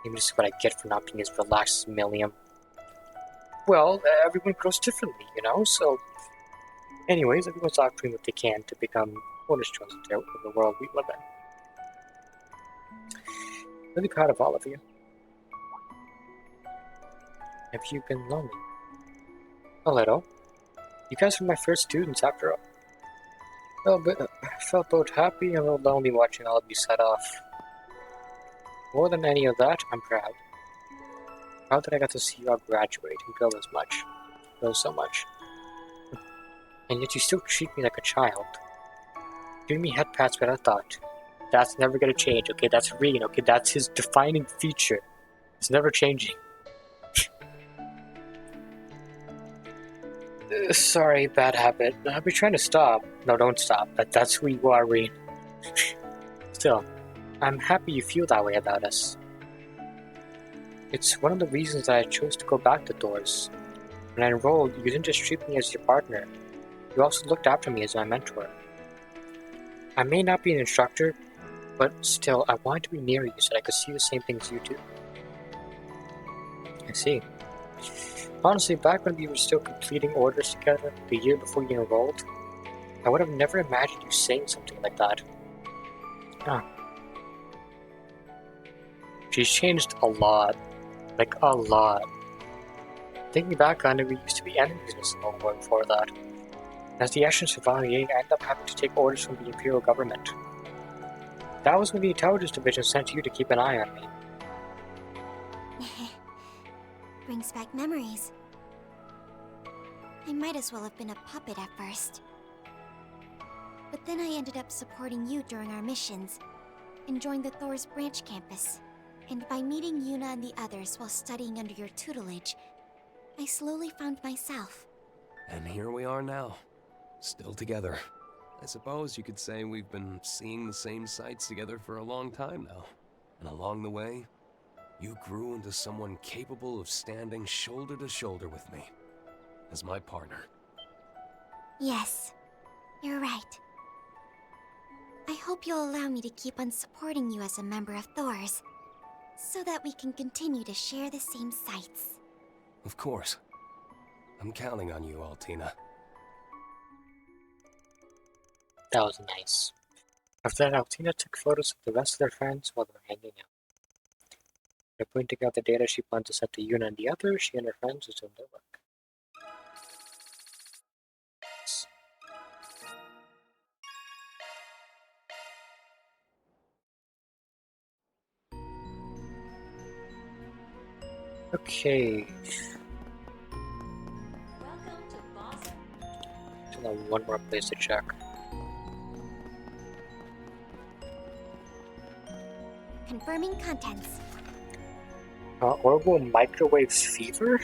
A: Maybe this is what I get for not being as relaxed as Milliam. Well, everyone grows differently, you know, so... Anyways, everyone's off doing what they can to become cornerstones of the world we live in. Really proud of all of you. Have you been lonely? A little. You guys were my first students after all. I felt both happy and a little lonely watching all of you set off. More than any of that, I'm proud. Proud that I got to see you all graduate and grow so much. And yet you still treat me like a child. Giving me head pats without thought. That's never gonna change, okay? That's Rean, okay? That's his defining feature. It's never changing. Sorry, bad habit. I'll be trying to stop. No, don't stop. That's who you are, Rean. Still, I'm happy you feel that way about us. It's one of the reasons that I chose to go back to Doors. When I enrolled, you didn't just treat me as your partner. You also looked after me as my mentor. I may not be an instructor, but still, I wanted to be near you so that I could see the same things you do. I see. Honestly, back when we were still completing orders together, the year before you enrolled, I would have never imagined you saying something like that. Huh. She's changed a lot. Like, a lot. Thinking back on it, we used to be enemies in this long war before that. As the Action Chevalier, I ended up having to take orders from the Imperial government. That was when the Intelligence Division sent you to keep an eye on me.
H: Brings back memories. I might as well have been a puppet at first. But then I ended up supporting you during our missions, and joined the Thor's branch campus. And by meeting Yuna and the others while studying under your tutelage, I slowly found myself.
F: And here we are now, still together. I suppose you could say we've been seeing the same sights together for a long time now. And along the way, you grew into someone capable of standing shoulder to shoulder with me, as my partner.
H: Yes, you're right. I hope you'll allow me to keep on supporting you as a member of Thor's, so that we can continue to share the same sights.
F: Of course. I'm counting on you, Altina.
A: That was nice. After that, Altina took photos of the rest of their friends while they were hanging out. By pointing out the data she planned to send to Yuna and the others, she and her friends resumed their work. Okay.
G: Welcome to Boston.
A: Still have one more place to check.
H: Confirming contents.
A: Orbital microwave fever?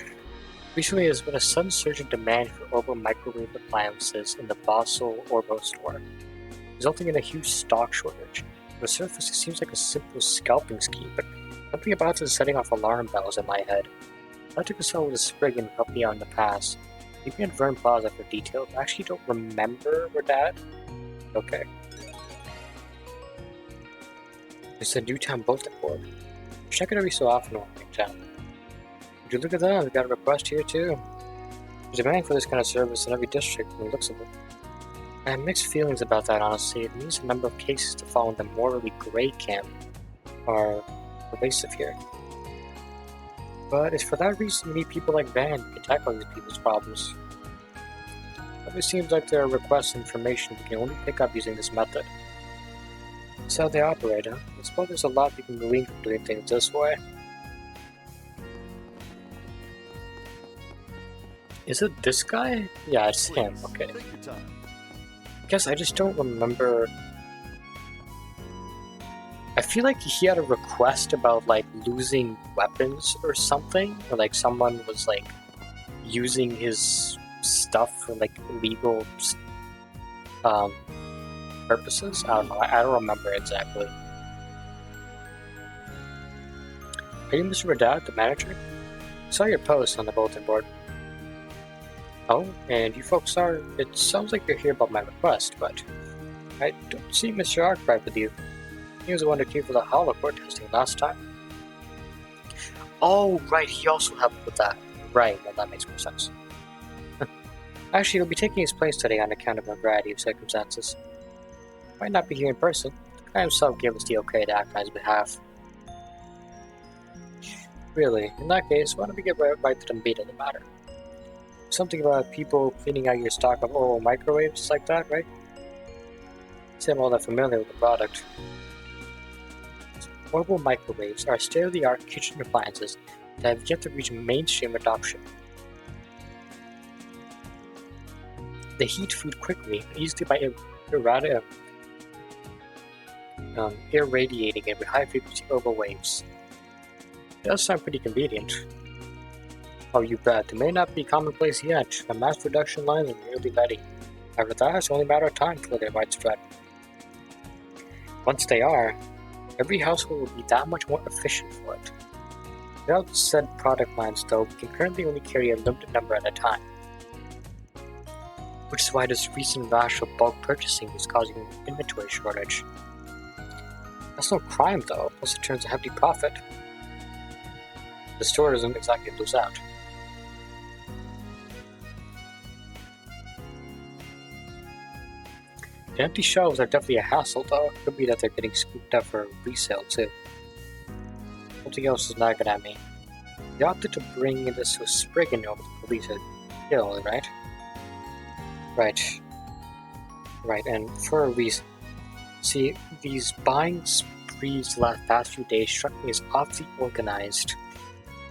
A: Recently, there's been a sudden surge in demand for orbital microwave appliances in the Basel Orbo store, resulting in a huge stock shortage. On the surface, it seems like a simple scalping scheme, but something about this is setting off alarm bells in my head. I took consult with a sprig and helped me out in the past. Maybe at Vern Plaza for details. I actually don't remember where that. Okay. It's a Newtown bulletin board. Check it every so often when I'm in town. Would you look at that? We've got a request here too. There's a demand for this kind of service in every district from the looks of it. I have mixed feelings about that, honestly. It means a number of cases to fall in the morally gray camp are pervasive here. But it's for that reason we need people like Van who can tackle these people's problems. It always seems like there are requests and information we can only pick up using this method. That's how they operate, huh? I suppose there's a lot we can glean from doing things this way. Is it this guy? Yeah, it's him, okay. I guess I just don't remember. I feel like he had a request about like losing weapons or something, or like someone was like using his stuff for like illegal purposes. I don't know. I don't remember exactly. Are you Mr. Radat, the manager? I saw your post on the bulletin board. Oh, and you folks are. It sounds like you're here about my request, but I don't see Mr. Arkwright with you. He was the one who came for the holocore testing last time. Oh, right, he also helped with that. Right, well, that makes more sense. Actually, he'll be taking his place today on account of a variety of circumstances. Might not be here in person. The guy himself gave us the okay to act on his behalf. Really, in that case, why don't we get right to the meat of the matter? Something about people cleaning out your stock of oral microwaves like that, right? I'm all that familiar with the product. Orbital microwaves are state-of-the-art kitchen appliances that have yet to reach mainstream adoption. They heat food quickly and easily by irradiating it with high-frequency orbital waves. It does sound pretty convenient. Oh, you bet. It may not be commonplace yet, but mass production lines are nearly ready. After that, it's only a matter of time until they're widespread. Once they are, every household will be that much more efficient for it. Without said product lines, though, we can currently only carry a limited number at a time. Which is why this recent rash of bulk purchasing is causing an inventory shortage. That's no crime, though, plus it turns a hefty profit. The store doesn't exactly lose out. The empty shelves are definitely a hassle, though. It could be that they're getting scooped up for resale, too. Something else is nagging at me. They opted to bring this to a Spriggan over the police had killed, right? Right, and for a reason. See, these buying sprees the past few days struck me as awfully organized.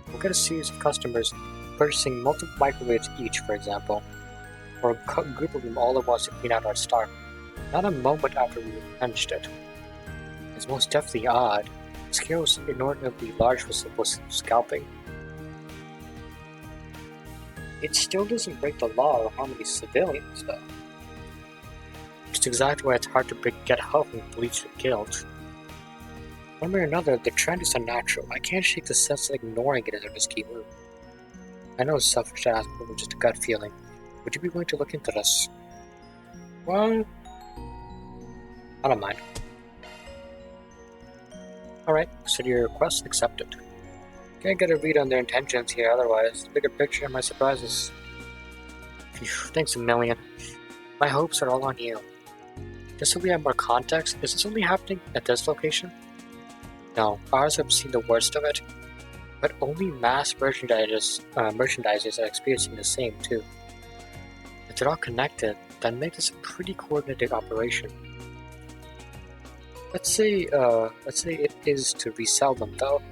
A: We'll get a series of customers purchasing multiple microwaves each, for example, or a group of them all at once to clean out our stock, not a moment after we replenished it. It's most definitely odd. The scale was inordinately large for simple scalping. It still doesn't break the law or harm any civilians, though. Which is exactly why it's hard to get help when police are killed. One way or another, the trend is unnatural. I can't shake the sense that ignoring it is a risky move. I know it's selfish to ask, but it's just a gut feeling. Would you be willing to look into this? Well, I don't mind. Alright, so your request accepted. Can't get a read on their intentions here otherwise. The bigger picture of my surprises. Phew, thanks a million. My hopes are all on you. Just so we have more context, is this only happening at this location? No, ours have seen the worst of it. But only mass merchandisers are experiencing the same too. If they're all connected, that makes this a pretty coordinated operation. Let's say it is to resell them though.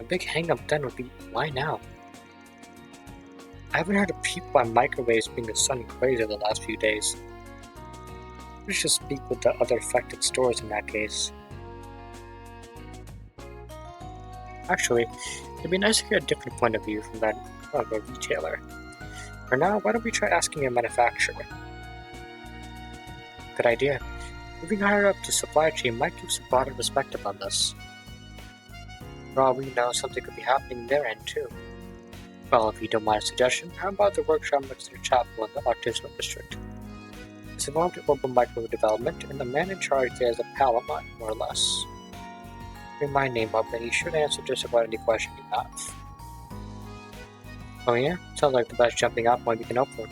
A: A big hang-up then would be, why now? I haven't heard of people by microwaves being a sudden craze the last few days. We should speak with the other affected stores in that case. Actually, it'd be nice to get a different point of view from that of a retailer. For now, why don't we try asking a manufacturer? Good idea. Moving higher up the supply chain might give some broader perspective on this. For all we know, something could be happening their end too. Well, if you don't mind a suggestion, how about the workshop next to the chapel in the artisanal district? It's involved in urban microwave development, and the man in charge there is a pal of mine, more or less. Bring my name up, and he should answer just about any question you have. Oh yeah? Sounds like the best jumping off point we can hope for.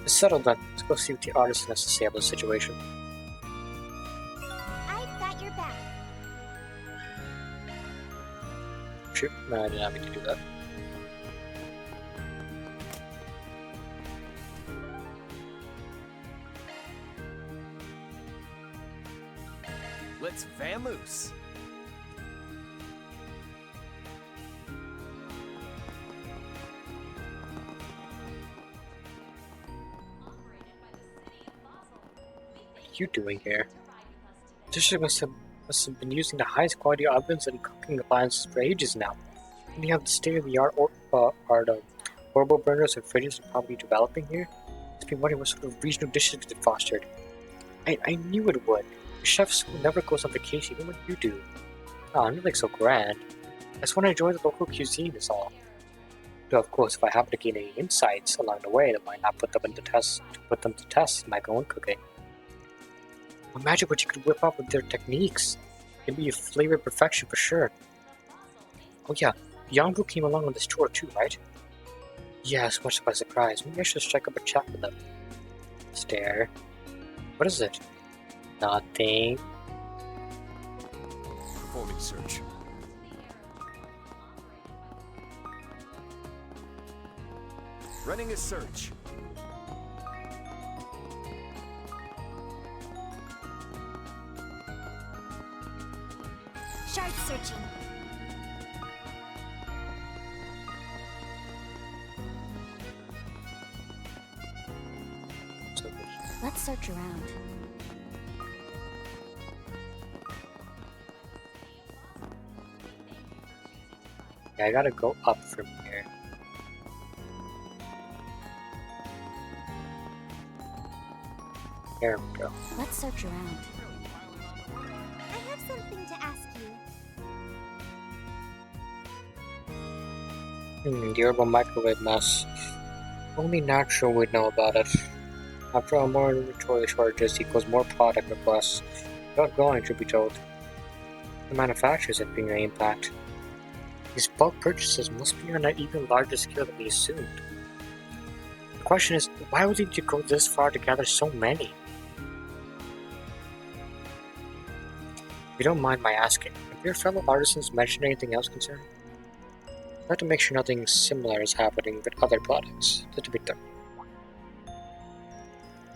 A: It's settled then. Let's go see what the artisan has to say about the situation.
H: I've got your back.
A: Shoot, no, I didn't have me to do that.
F: Let's vamoose.
A: What are you doing here? The district must have been using the highest quality ovens and cooking appliances for ages now. And you have the state-of-the-art orbital burners and fridges are probably developing here. It's been wondering what sort of regional dishes it fostered. I knew it would. The chef school never goes on vacation, even when you do. Oh, I'm nothing so grand. I just want to enjoy the local cuisine is all. Though of course, if I happen to gain any insights along the way that might not put them to test in my own cooking. Imagine what you could whip up with their techniques. It'd be a flavor of perfection for sure. Oh yeah, Yangbu came along on this tour too, right? Yes, much by surprise. Maybe I should strike up a chat with them. Stare. What is it? Nothing.
F: Performing search. Running a search.
H: Shard searching.
E: Let's search around.
A: Yeah, I gotta go up from here. There we go.
E: Let's search around.
H: I have something to ask you.
A: The urban microwave mess. Only natural would know about it. After all, more inventory shortages equals more product requests. Not going, should be told. The manufacturers are being an impact. These bulk purchases must be on an even larger scale than we assumed. The question is, why would you go this far to gather so many? If you don't mind my asking, have your fellow artisans mentioned anything else concerning? I'd like to make sure nothing similar is happening with other products, just to be thorough.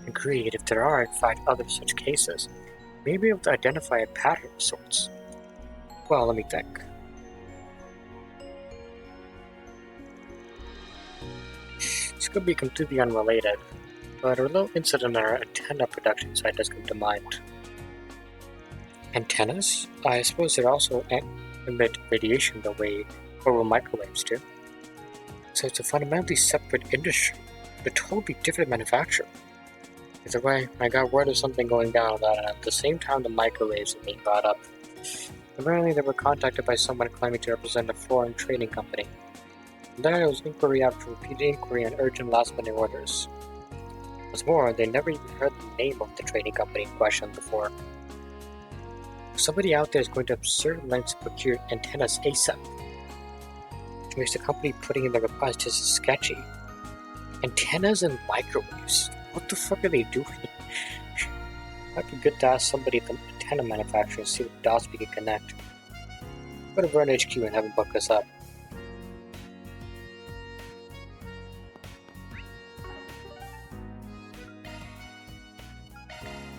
A: Agreed, if there are in fact other such cases, we may be able to identify a pattern of sorts. Well, let me think. This could be completely unrelated, but a little incident in our antenna production site does come to mind. Antennas? I suppose they also emit radiation the way orbital microwaves do. So it's a fundamentally separate industry, a totally different manufacturer. Either way, I got word of something going down on that, and at the same time the microwaves are being brought up. Apparently they were contacted by someone claiming to represent a foreign trading company. And then it was inquiry after repeated inquiry on urgent last-minute orders. What's more, they never even heard the name of the trading company in question before. Somebody out there is going to absurd lengths to procure antennas ASAP. Which makes the company putting in the request just sketchy. Antennas and microwaves. What the fuck are they doing? Might be good to ask somebody at the antenna manufacturer and see what dots we can connect. Go to Vern HQ and have them book us up.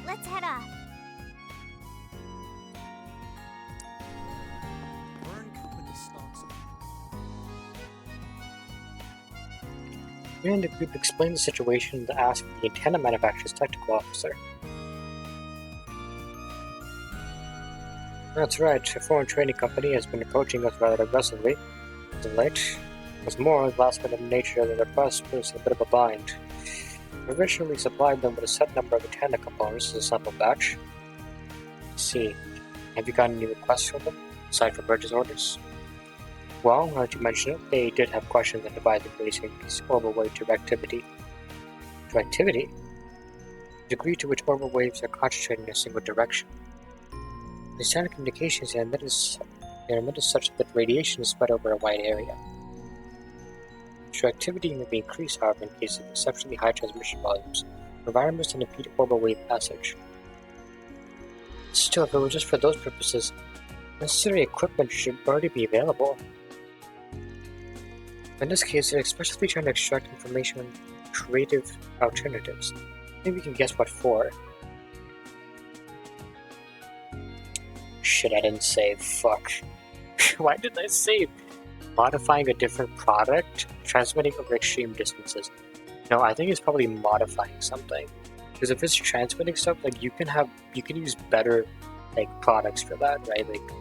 H: Let's head off.
A: And if we've explained the situation to ask the antenna manufacturer's technical officer. That's right, a foreign trading company has been approaching us rather aggressively. As of late, what's more, the last minute nature of the request puts us in a bit of a bind. We originally supplied them with a set number of antenna components as a sample batch. Let's see, have you gotten any requests from them, aside from purchase orders? Well, now that you mention it, they did have questions on devising racing orbital wave directivity. Directivity? The degree to which orbital waves are concentrated in a single direction. In standard communications, they are emitted such that radiation is spread over a wide area. Directivity may be increased, however, in case of exceptionally high transmission volumes, environments that impede orbital wave passage. Still, if it were just for those purposes, necessary equipment should already be available. In this case, they're especially trying to extract information on creative alternatives. Maybe we can guess what for. Shit, I didn't save. Fuck. Why didn't I save? Modifying a different product? Transmitting over extreme distances. No, I think it's probably modifying something. Because if it's transmitting stuff, like you can use better like products for that, right? Like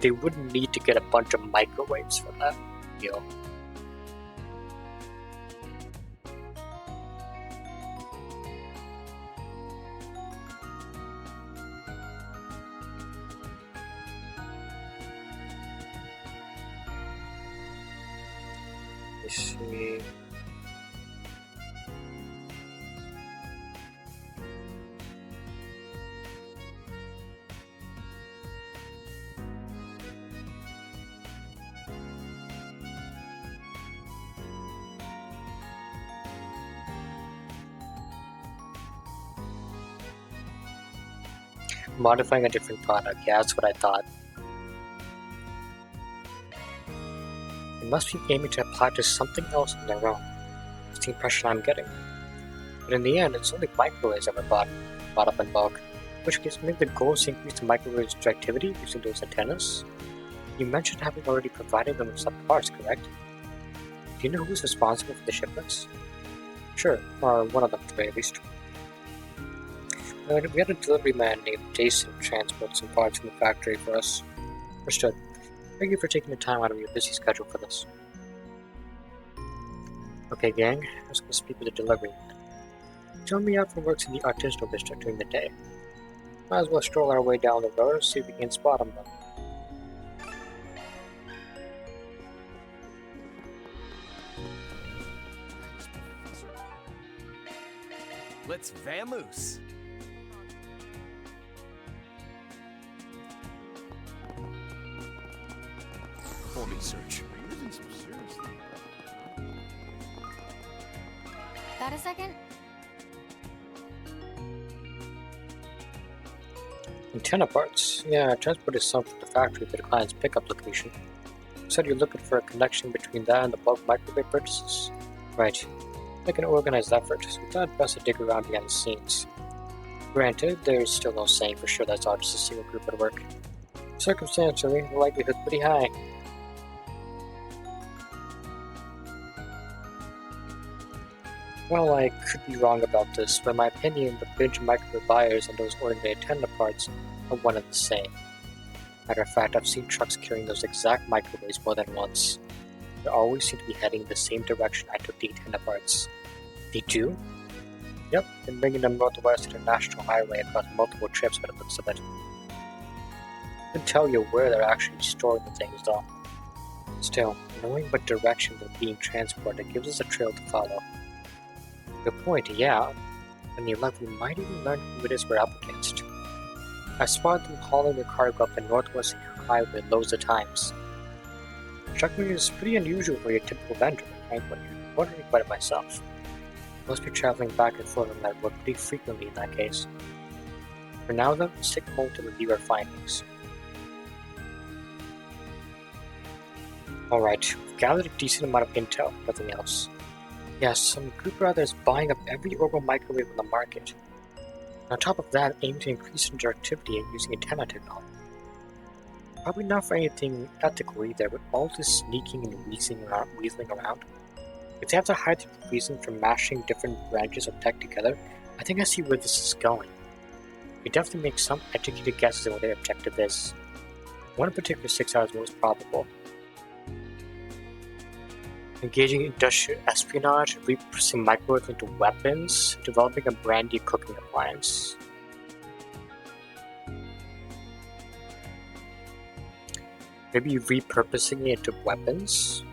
A: they wouldn't need to get a bunch of microwaves for that. Deal. Let's see. Modifying a different product, yeah, that's what I thought. They must be aiming to apply to something else on their own. That's the impression I'm getting. But in the end, it's only microwaves that were bought up in bulk, in which case maybe the goal is to increase the microwave's directivity using those antennas. You mentioned having already provided them with some parts, correct? Do you know who's responsible for the shipments? Sure, or one of them at the very least. We had a delivery man named Jason transport some parts from the factory for us. Understood. Thank you for taking the time out of your busy schedule for this. Okay, gang, let's go speak with the delivery man. Join me out for works in the artisanal district during the day. Might as well stroll our way down the road and see if we can spot him though.
F: Let's vamoose. Forming search.
E: Got a second?
A: Antenna parts. Yeah, transported some from the factory to the client's pickup location. Said you're looking for a connection between that and the bulk microwave purchases? Right. Like an organized effort, so we thought best to dig around behind the scenes. Granted, there's still no saying for sure that's all just a single group at work. Circumstantially, the likelihood's pretty high. Well, I could be wrong about this, but in my opinion, the binge microwave buyers and those ordinary antenna parts are one and the same. Matter of fact, I've seen trucks carrying those exact microwaves more than once. They always seem to be heading in the same direction I took the antenna parts. They do? Yep, been bringing them northwest to the National Highway across multiple trips by the looks of it. I can tell you where they're actually storing the things though. Still, knowing what direction they're being transported gives us a trail to follow. Good point, yeah. When you left, we might even learn who it is we're up against. I spotted them hauling their cargo up the Northwest Highway loads of times. Struck me as pretty unusual for your typical vendor, right? When you're wondering about it myself. Must be traveling back and forth on that road pretty frequently in that case. For now though, let's take a moment to review our findings. Alright, we've gathered a decent amount of intel, nothing else. Yes, some group or other is buying up every orbital microwave on the market. On top of that, aim to increase interactivity and using antenna technology. Probably not for anything ethical either, but all this sneaking and weaseling around. If they have to hide the reason for mashing different branches of tech together, I think I see where this is going. We definitely make some educated guesses at what their objective is. One in particular sticks out as most probable. Engaging industrial espionage, repurposing microwaves into weapons, developing a brand new cooking appliance. Maybe repurposing it into weapons?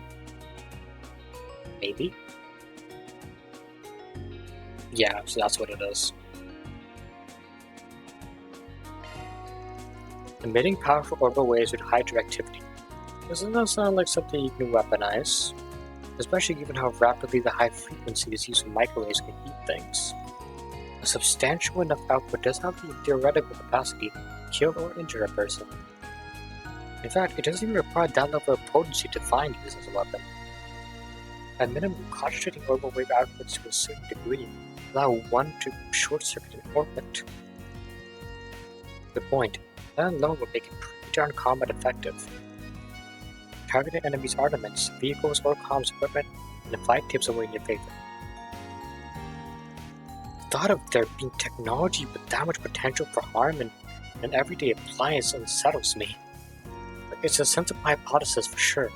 A: Maybe? Yeah, so that's what it is. Emitting powerful orbital waves with high directivity. Doesn't that sound like something you can weaponize? Especially given how rapidly the high frequencies used in microwaves can heat things. A substantial enough output does have the theoretical capacity to kill or injure a person. In fact, it doesn't even require that level of potency to find use as a weapon. At minimum, concentrating orbital wave outputs to a certain degree allow one to short-circuit an orbit. Good point. That alone would make it pretty darn combat effective. Targeted enemies' armaments, vehicles, or comms equipment, and the fight tips away in your favor. The thought of there being technology with that much potential for harm in an everyday appliance unsettles me. It's a sensible hypothesis for sure.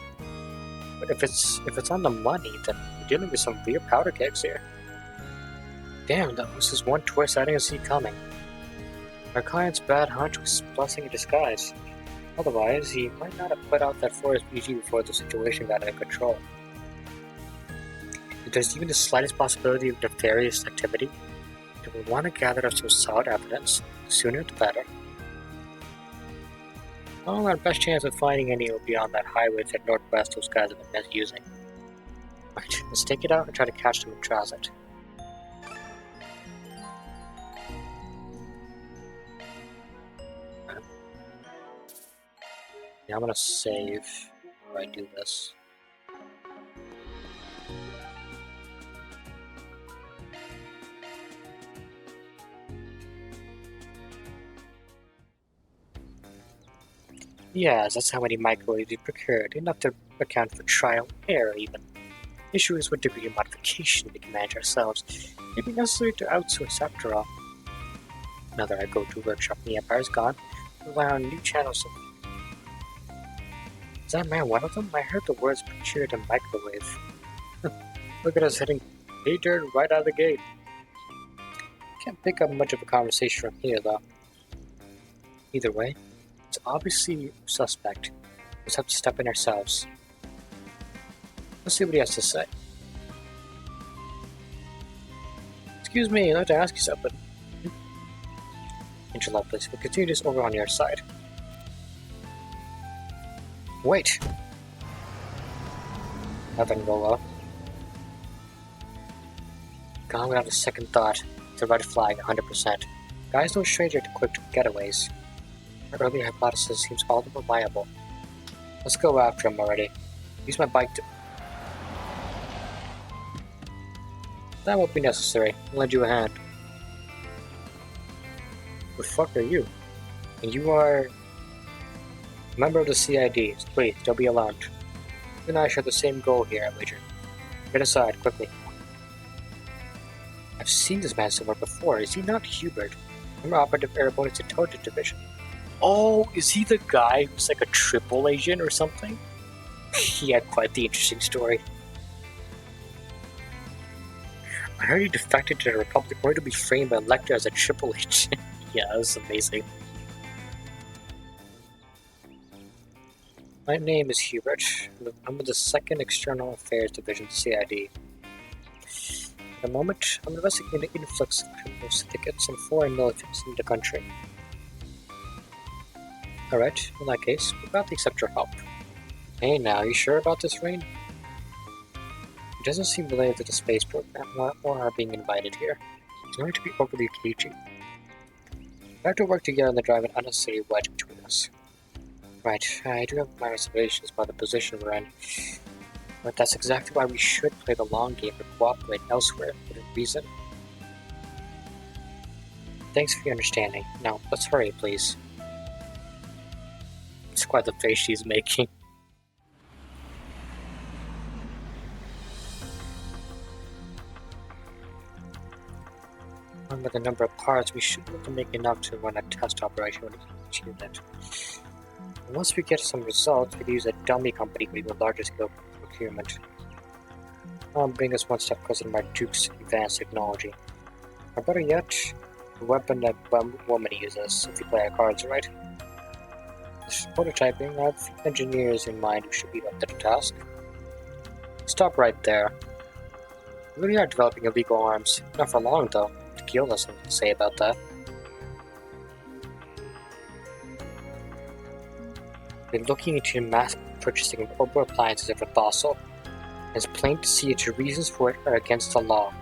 A: But if it's on the money, then we're dealing with some real powder kegs here. Damn, that was just one twist I didn't see coming. Our client's bad hunch was blessing in disguise. Otherwise, he might not have put out that forest BG before the situation got out of control. If there's even the slightest possibility of nefarious activity, then we want to gather up some solid evidence, the sooner the better. Well, our best chance of finding any will be on that highway to the northwest those guys have been misusing. Right, let's take it out and try to catch them in transit. Yeah, I'm gonna save before I do this. Yes, that's how many microwaves we procured, enough to account for trial and error even. Issue is what degree of modification we can manage ourselves. It may be necessary to outsource after all. Now that our go-to workshop in the Empire's gone, we rely on new channels of... Is that man one of them? I heard the words procured in microwave. Look at us hitting pay dirt right out of the gate. Can't pick up much of a conversation from here though. Either way, it's obviously suspect. We'll just have to step in ourselves. Let's see what he has to say. Excuse me, I'd like to ask you something. Interlock, please. We'll continue this over on your side. Wait! That didn't go well. Gone without a second thought. It's a red flag, 100%. Guy's no stranger to quick getaways. My earlier hypothesis seems all the more viable. Let's go after him already. Use my bike to... That won't be necessary. I'll lend you a hand. Who the fuck are you? And you are... a member of the CID. Please, don't be alarmed. You and I share the same goal here, I wager. Get aside, quickly. I've seen this man somewhere before. Is he not Hubert? Former Operative Airborne's Intelligence Division. Oh, is he the guy who's like a triple agent or something? He had quite the interesting story. I heard he defected to the Republic only to be framed by Lecter as a triple agent. Yeah, that was amazing. My name is Hubert. I'm with the 2nd External Affairs Division, CID. At the moment, I'm investigating the influx of criminal syndicates and foreign militants in the country. Alright, in that case, we'll gladly accept your help. Hey now, you sure about this, Rean? It doesn't seem related to the space program or our being invited here. It's going to be overly cagey. We have to work together to drive an unnecessary wedge between us. Right, I do have my reservations about the position we're in, but that's exactly why we should play the long game and cooperate elsewhere within reason. Thanks for your understanding. Now, let's hurry, please. It's quite the face she's making. With the number of parts, we should be able to make enough to run a test operation with each unit. And once we get some results, we can use a dummy company for even larger scale procurement. That'll bring us one step closer to my Duke's advanced technology. Or better yet, the weapon that woman uses if you play our cards right. This prototyping, I have engineers in mind who should be up to the task. Stop right there. We really are developing illegal arms. Not for long though. Gil has something to say about that. We're looking into mass purchasing of mobile appliances of Fossil. It's plain to see that your reasons for it are against the law.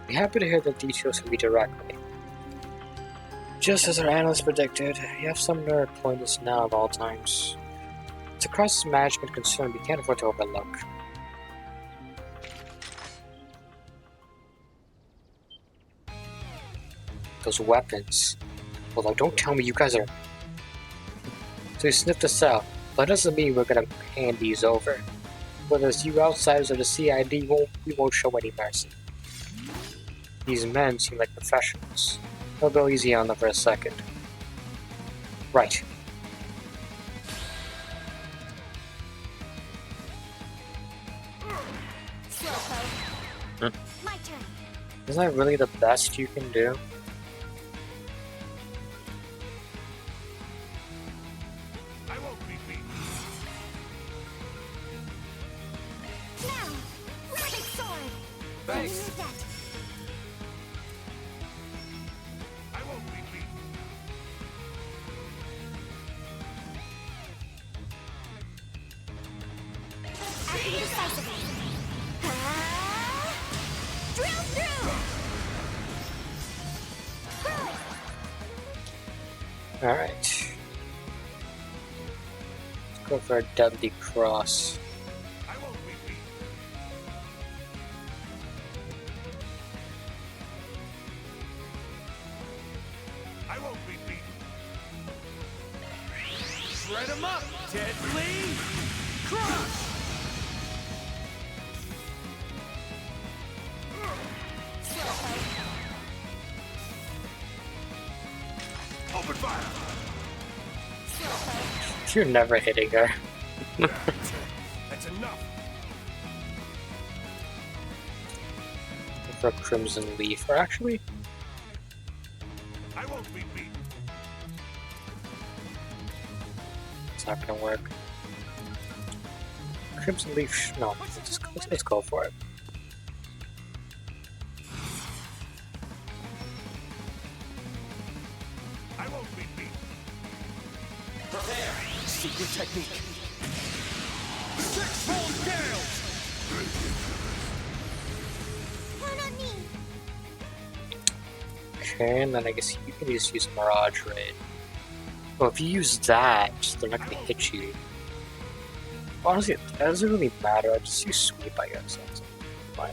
A: We're happy to hear the details from you directly. Just as our analysts predicted, you have some nerve pulling this now of all times. It's a crisis management concern we can't afford to overlook. Those weapons. Although don't tell me you guys are... So you sniffed us out. That doesn't mean we're gonna hand these over. Whether it's you outsiders or the CID, we won't show any mercy. These men seem like professionals. I'll go easy on them for a second. Right.
H: My turn.
A: Isn't that really the best you can do? Alright. Let's go for a deadly cross.
K: I won't be beaten.
D: Shred him up, deadly crush!
K: Open fire!
A: You're never hitting her.
K: That's enough.
A: For a Crimson Leaf, or actually...
K: I won't be beaten.
A: It's not gonna work. Crimson Leaf, no, let's go for it.
K: I won't be beaten.
D: Prepare! Secret technique.
K: Six-fold gale!
H: Count on me.
A: Okay, and then I guess you can just use Mirage Raid. Well, if you use that, they're not gonna hit you. Honestly, that doesn't really matter. I just use sweep, I guess. That's fine.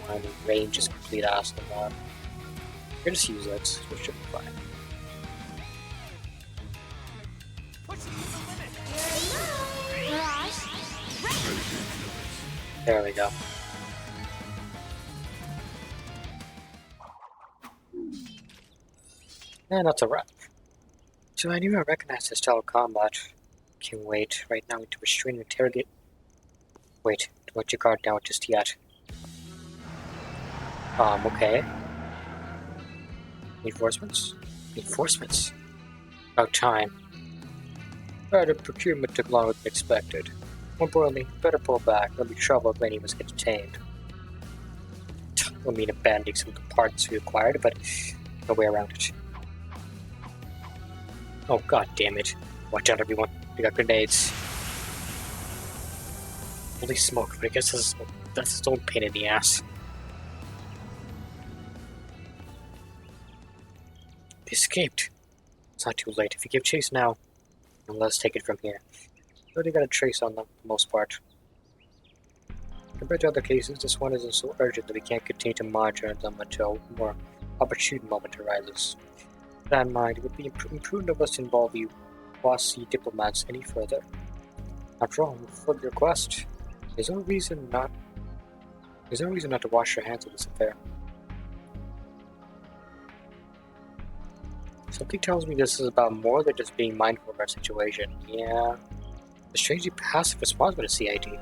A: I mean, range is complete ass on that. I just use it, which should be fine. There we go. And that's a wrap. So I knew I recognized this style of combat. Can't wait right now to restrain and interrogate. Wait, don't let your guard down just yet. Okay. Reinforcements? Reinforcements? About time. The procurement took longer than expected. More importantly, better pull back. There'll be trouble if any of us get detained. I mean, abandoning some of the parts we acquired, but no way around it. Oh, god damn it. Watch out, everyone. We got grenades. Holy smoke, but I guess that's its own pain in the ass. They escaped. It's not too late. If you give chase now, then let's take it from here. We already got a trace on them, for the most part. Compared to other cases, this one isn't so urgent that we can't continue to monitor them until a more opportune moment arises. With that in mind, it would be imprudent of us to involve you quasi diplomats any further. After all, for the request, there's no reason not to wash your hands of this affair. Something tells me this is about more than just being mindful of our situation. Yeah, a strangely passive response by the CID.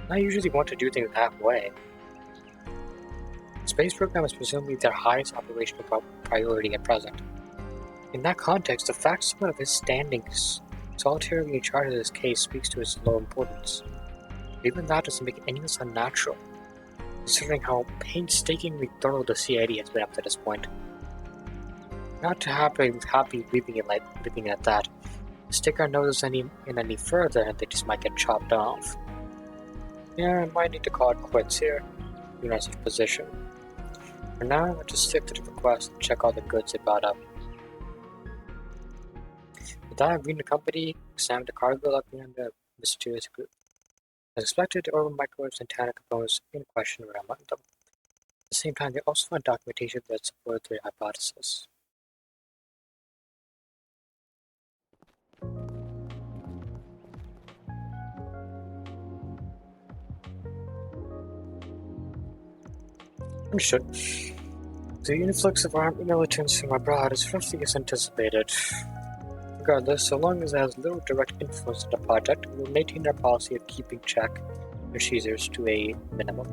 A: I usually want to do things halfway. The space program is presumably their highest operational priority at present. In that context, the fact someone of his standing solitarily in charge of this case speaks to its low importance. Even that doesn't make any less unnatural, considering how painstakingly thorough the CID has been up to this point. Not too happy leaving it at that. Stick our noses any further and they just might get chopped off. Yeah, I might need to call it quits here, in our position. For now, I'll just stick to the request and check all the goods they brought up. With that, Rean the company examined the cargo looking at the mysterious group. As expected, the orbital microwaves and antenna components in question were among them. At the same time, they also found documentation that supported their hypothesis. Understood. The influx of armed militants from abroad is roughly as anticipated. Regardless, so long as it has little direct influence on the project, we will maintain our policy of keeping check their seizures to a minimum.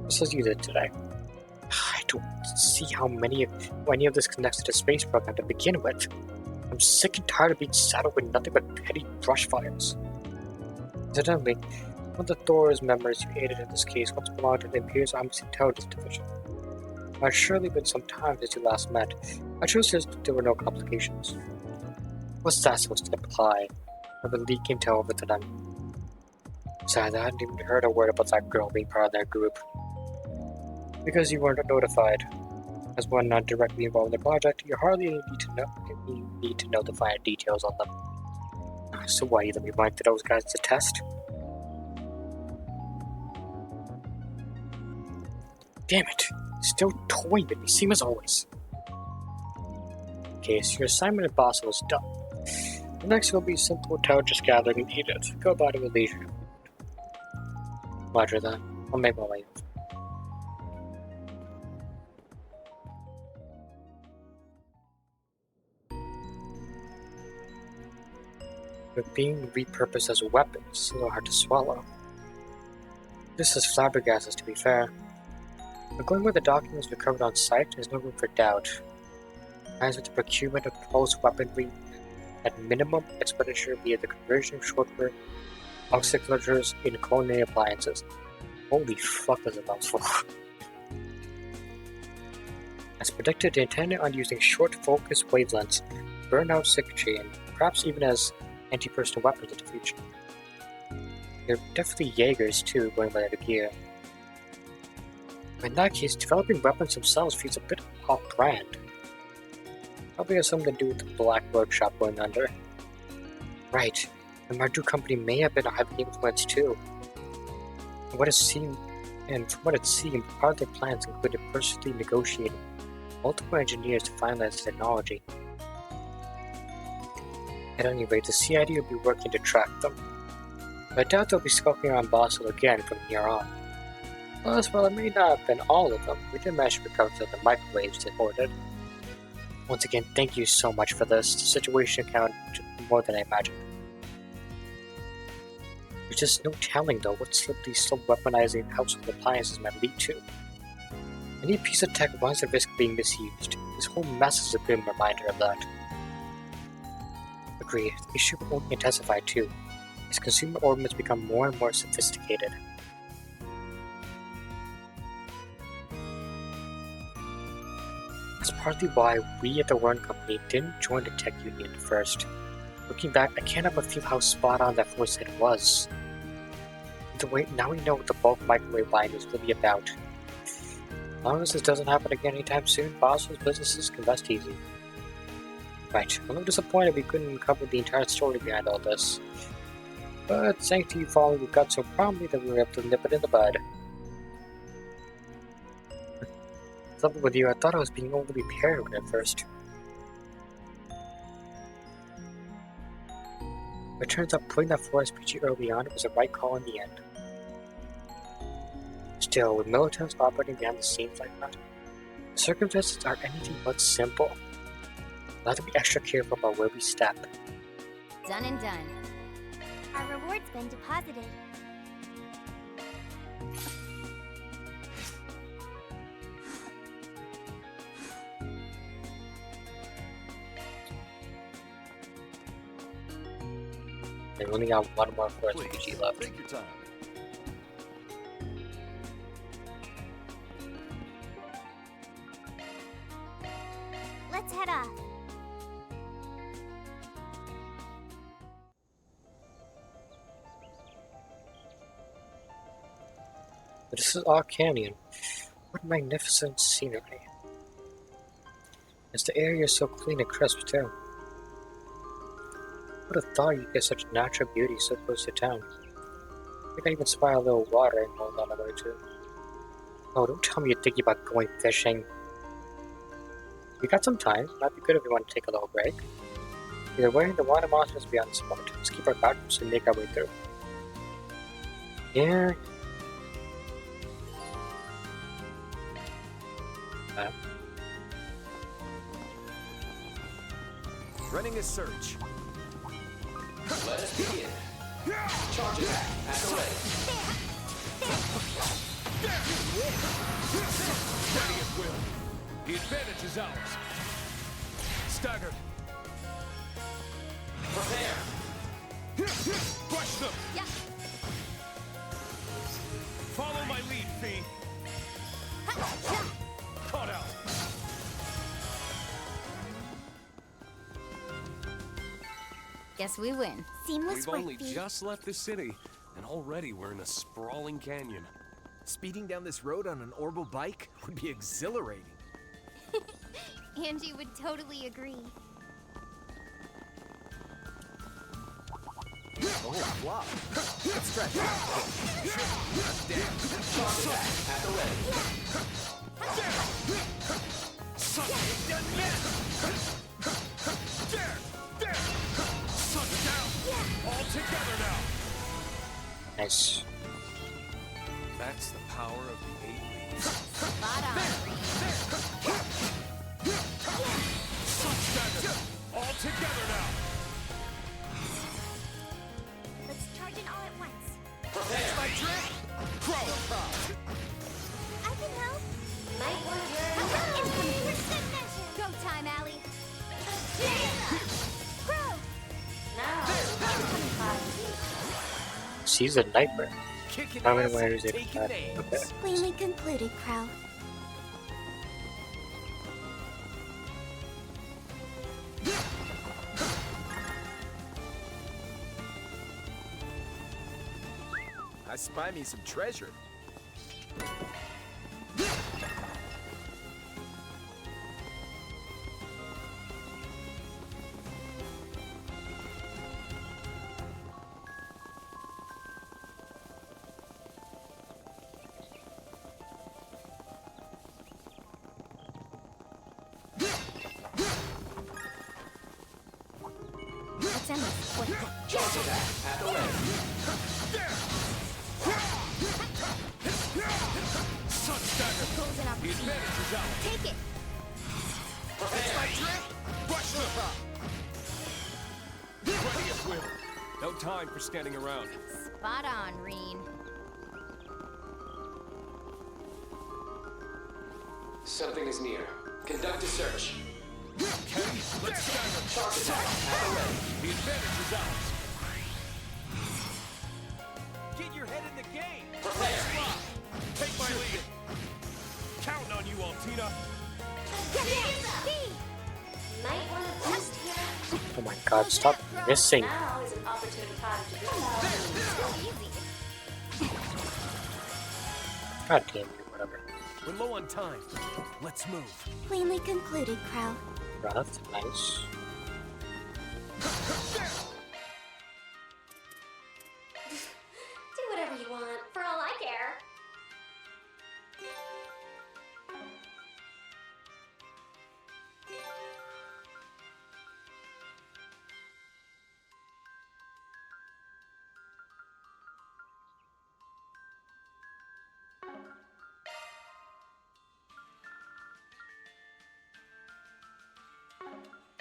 A: Just as you did today. I don't see how any of this connects to the space program to begin with. I'm sick and tired of being saddled with nothing but petty brush fires. Incidentally, one of the Thor's members you aided in this case once belonged to the Imperial's Army's Intelligence Division. It had surely been some time since you last met. I chose to there were no complications. What's that supposed to imply? I've been leaking intel over to them. Besides, I hadn't even heard a word about that girl being part of their group. Because you weren't notified. As one not directly involved in the project, you hardly need to know the finer details on them. So why you let me remind those guys to test? Damn it! Still toying with me, same as always. Okay, so your assignment at Basel is done. The next will be simple intelligence gathering needed. Go about it with leisure. Roger that. I'll make my way over. But being repurposed as weapons is a little hard to swallow. This is flabbergasted, to be fair. But going with the documents recovered on site, there's no room for doubt. As with the procurement of proposed weaponry, at minimum expenditure via the conversion of short-range auxiliators in culinary appliances. Holy fuck, is a mouthful. As predicted, they intended on using short focus wavelengths, burn out circuitry, and perhaps even as anti-personnel weapons in the future. They're definitely Jaegers too, going by their gear. In that case, developing weapons themselves feels a bit off-brand. Probably has something to do with the Black Workshop going under. Right. The Mardu company may have been a heavy influence too. From what it seemed, part of their plans included personally negotiating multiple engineers to finalize the technology. At any rate, the CID will be working to track them. But I doubt they'll be skulking around Basel again from here on. Plus, while it may not have been all of them, we did manage to recover some of the microwaves they hoarded. Once again, thank you so much for this. The situation accounted more than I imagined. There's just no telling, though, what these slow weaponizing household appliances might lead to. Any piece of tech runs the risk of being misused. This whole mess is a grim reminder of that. Agree, the issue will only intensify too, as consumer ornaments become more and more sophisticated. That's partly why we at the Rean Company didn't join the tech union at first. Looking back, I can't help but feel how spot on that foresight was. Either way, now we know what the bulk microwave line is really about. As long as this doesn't happen again anytime soon, Basel's businesses can rest easy. Right, I'm a little disappointed we couldn't uncover the entire story behind all this. But thanks to you following the gut so promptly that we were able to nip it in the bud. Something with you, I thought I was being overly paranoid at first. It turns out putting that forest PG early on was the right call in the end. Still, with militants operating behind the scenes like that, the circumstances are anything but simple. We'll have to be extra careful about where we step.
E: Done and done.
H: Our reward's been deposited.
A: They've only got one more forest PG left.
C: Take your time.
H: Let's head off.
A: But this is our canyon. What magnificent scenery. As the area is so clean and crisp too. Who would have thought you'd get such natural beauty so close to town? I think I even spy a little water and hold on the way too. Oh, don't tell me you're thinking about going fishing. We got some time. Might be good if we want to take a little break. Either way, the water monsters will be on the spot. Let's keep our guards and make our way through. Yeah.
D: Running a search.
M: Let us begin. Charge attack at the ready.
J: Ready at will. The advantage is ours. Staggered.
M: Prepare.
J: Crush them.
E: Yeah.
J: Follow my lead, Fee. Caught out.
E: Guess we win.
H: Seamless
F: We've
H: work,
F: only
H: Fee.
F: just left the city, and already we're in a sprawling canyon.
D: Speeding down this road on an orbital bike would be exhilarating.
H: Angie would totally agree.
D: Oh, wow. Let's stretch.
M: Charge attack at the ready.
J: Ain't done yet. There. Sun down. All together now.
A: Nice.
F: That's the power of the 8 leaves.
E: Spot on, Rean.
J: Staggered. All together now.
H: Let's charge in all at once.
M: Prepare.
J: My trick. Crow.
H: I can help.
G: Night warrior.
H: Incoming precision measure.
G: Go time, Allie.
H: Crow.
G: Now.
A: She's a nightmare.
D: Kicking
A: How many
D: ass,
A: ways did
D: taking
A: that?
D: names.
A: Okay.
H: Cleanly concluded, Crow.
D: I spy me some treasure.
M: Charge attack at the ready.
D: Sun stagger. The advantage is out.
E: Take it.
M: Prepare.
D: Rush the top. Ready at will. No time for standing around.
E: Spot on, Rean.
M: Something is near. Conduct a search.
D: Okay, let's stagger.
M: Charge attack at the ready.
D: The advantage is ours. Get your head in the game.
M: Prepare.
D: Take my lead. Counting on you, Altina.
G: Might want to boost here.
A: Oh my god, stop missing.
G: Now is an opportune time to do
A: God damn you, whatever.
D: We're low on time. Let's move.
H: Plainly concluded, Crow.
A: Breath, nice.
G: Do whatever you want, for all I care.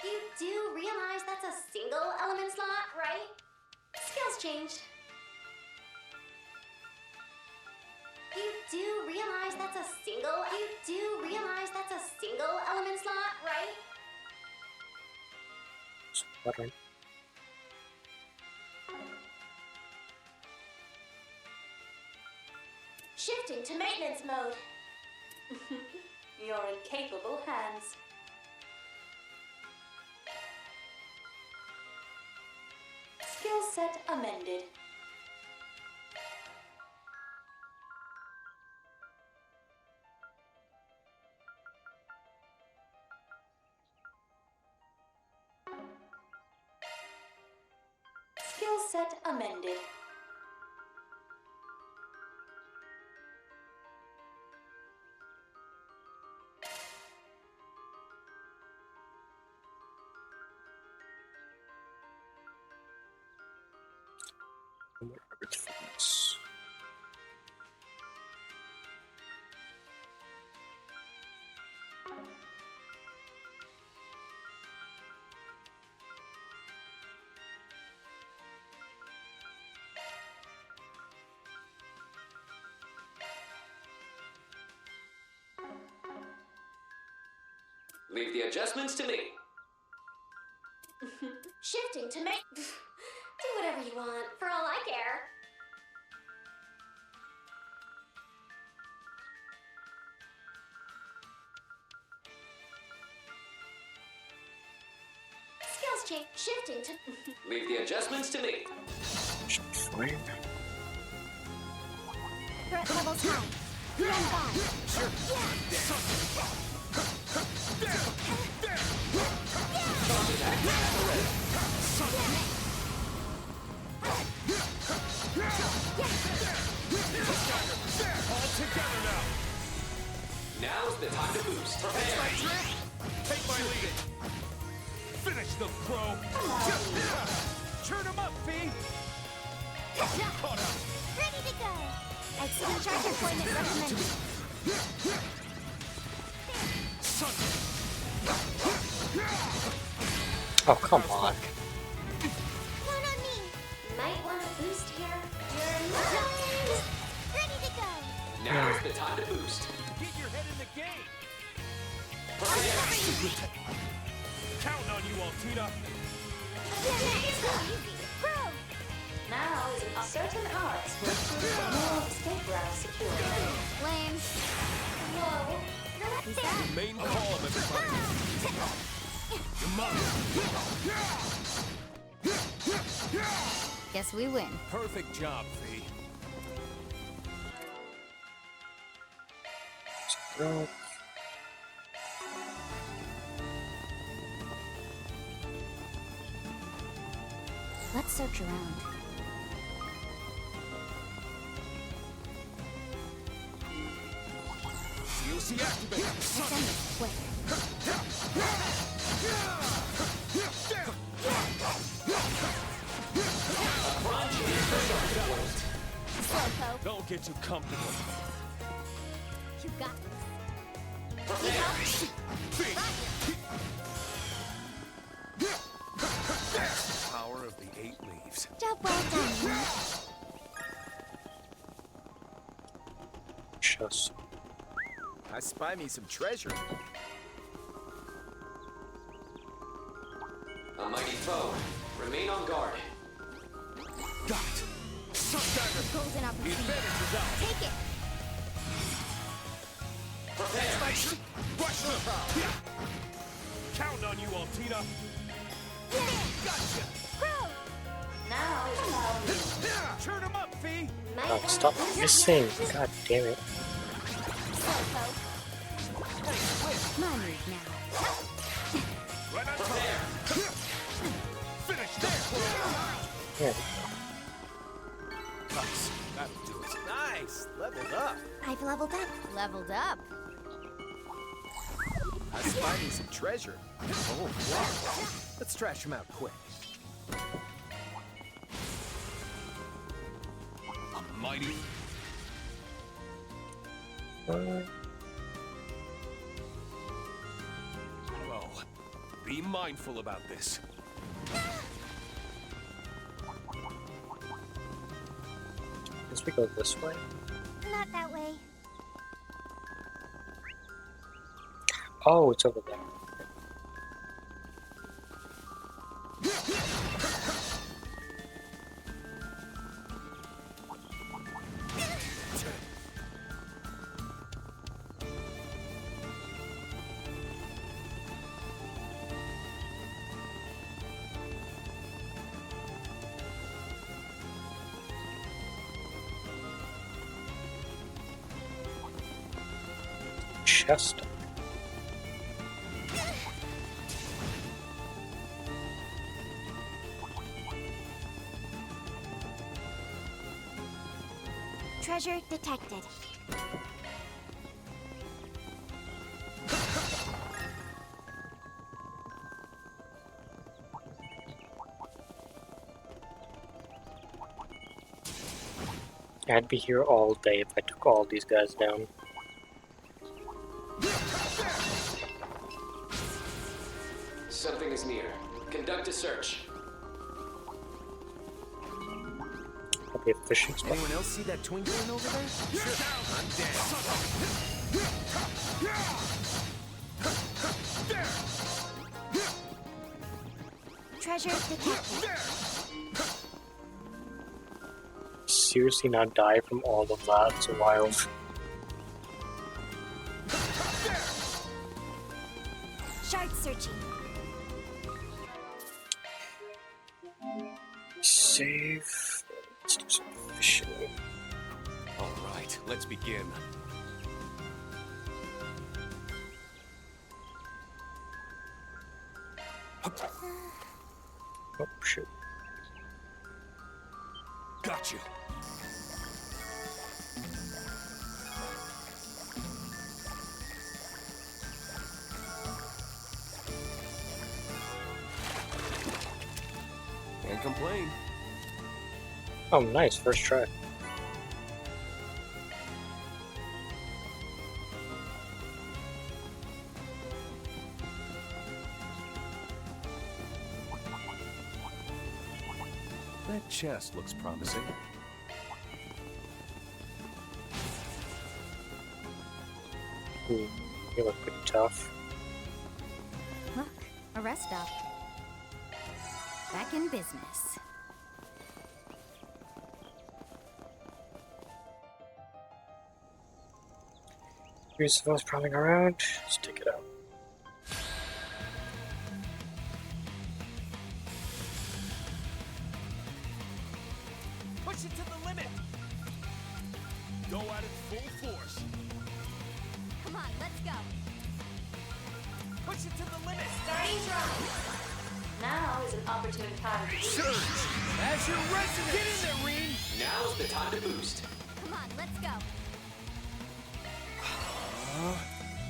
G: You do realize that's a single element slot, right? Skills changed. You do realize that's a single element slot, right?
A: Buttering.
G: Shifting to maintenance mode. You're in capable hands. Skill set amended. Skill set amended.
M: Leave the adjustments to me.
G: Shifting to make. Do whatever you want, for all I care. Skills change. Shifting to.
M: Leave the adjustments to me.
A: Fine.
H: Threat levels high. You're on guard.
D: All together now.
M: Now's the time to boost. Prepare.
D: Take my lead. Finish them, Crow. Turn them up, B. Caught up.
H: Ready to go. Excellent charge deployment recommended.
A: Oh, come on.
H: Count on me.
G: Might want to boost here.
H: Ready to go.
M: Now's the time to boost.
D: Get your head in the game.
M: Prepare.
D: Counting on you, Altina.
H: Crow.
G: Now is a certain arts will prove more escape routes secure.
H: Lame.
G: Whoa.
H: Who's that?
D: Main column, everybody. Come on.
E: Guess we win.
D: Perfect job, V.
A: Go.
E: Let's search around.
D: COC activated.
E: Let's end this quick. Slowpoke.
J: Don't get too comfortable.
E: You got this.
J: That's the power of the 8 leaves.
H: Job well done.
A: Just
N: I spy me some treasure.
M: A mighty foe. Remain on guard.
J: Got it.
E: Golden opportunity. Take it.
M: Prepare.
J: Rush them. Count on you, Altina. Gotcha.
G: Now is about
J: Turn them up, Fee.
A: oh, stop missing. God damn it.
E: Slowpoke. My move now.
J: Right on top. Finish that.
A: Yeah.
J: Nice. That'll do it.
N: Nice. Leveled up.
H: I've leveled up.
E: Leveled up.
N: I spy me some treasure. Oh, wow. Let's trash him out quick.
J: A mighty. Well, be mindful about this.
A: Guess we go this way.
H: Not that way.
A: Oh, it's over there. Chest.
H: Treasure detected.
A: I'd be here all day if I took all these guys down.
M: Something is near. Conduct a search.
A: Probably a fishing spot.
N: Anyone else see that twinkling over there? Sure. I'm dead.
H: Treasure detected.
A: Seriously not die from all of that, it's wild.
H: Shard searching.
A: Save. Let's do some fishing.
J: All right, let's begin.
A: Oh, shoot.
J: Got you. Can't complain.
A: Oh, nice. First try.
F: That chest looks promising.
A: Ooh, you look pretty tough.
E: Look, a rest stop. Back in business.
A: Here's those prowling around. Just take it out.
J: Push it to the limit. Go at it full force.
E: Come on, let's go.
J: Push it to the limit.
G: starting dry. Now is an opportune time to
J: Surge! As your resident! Get in there, Rean!
M: Now's the time to boost.
E: Come on, let's go.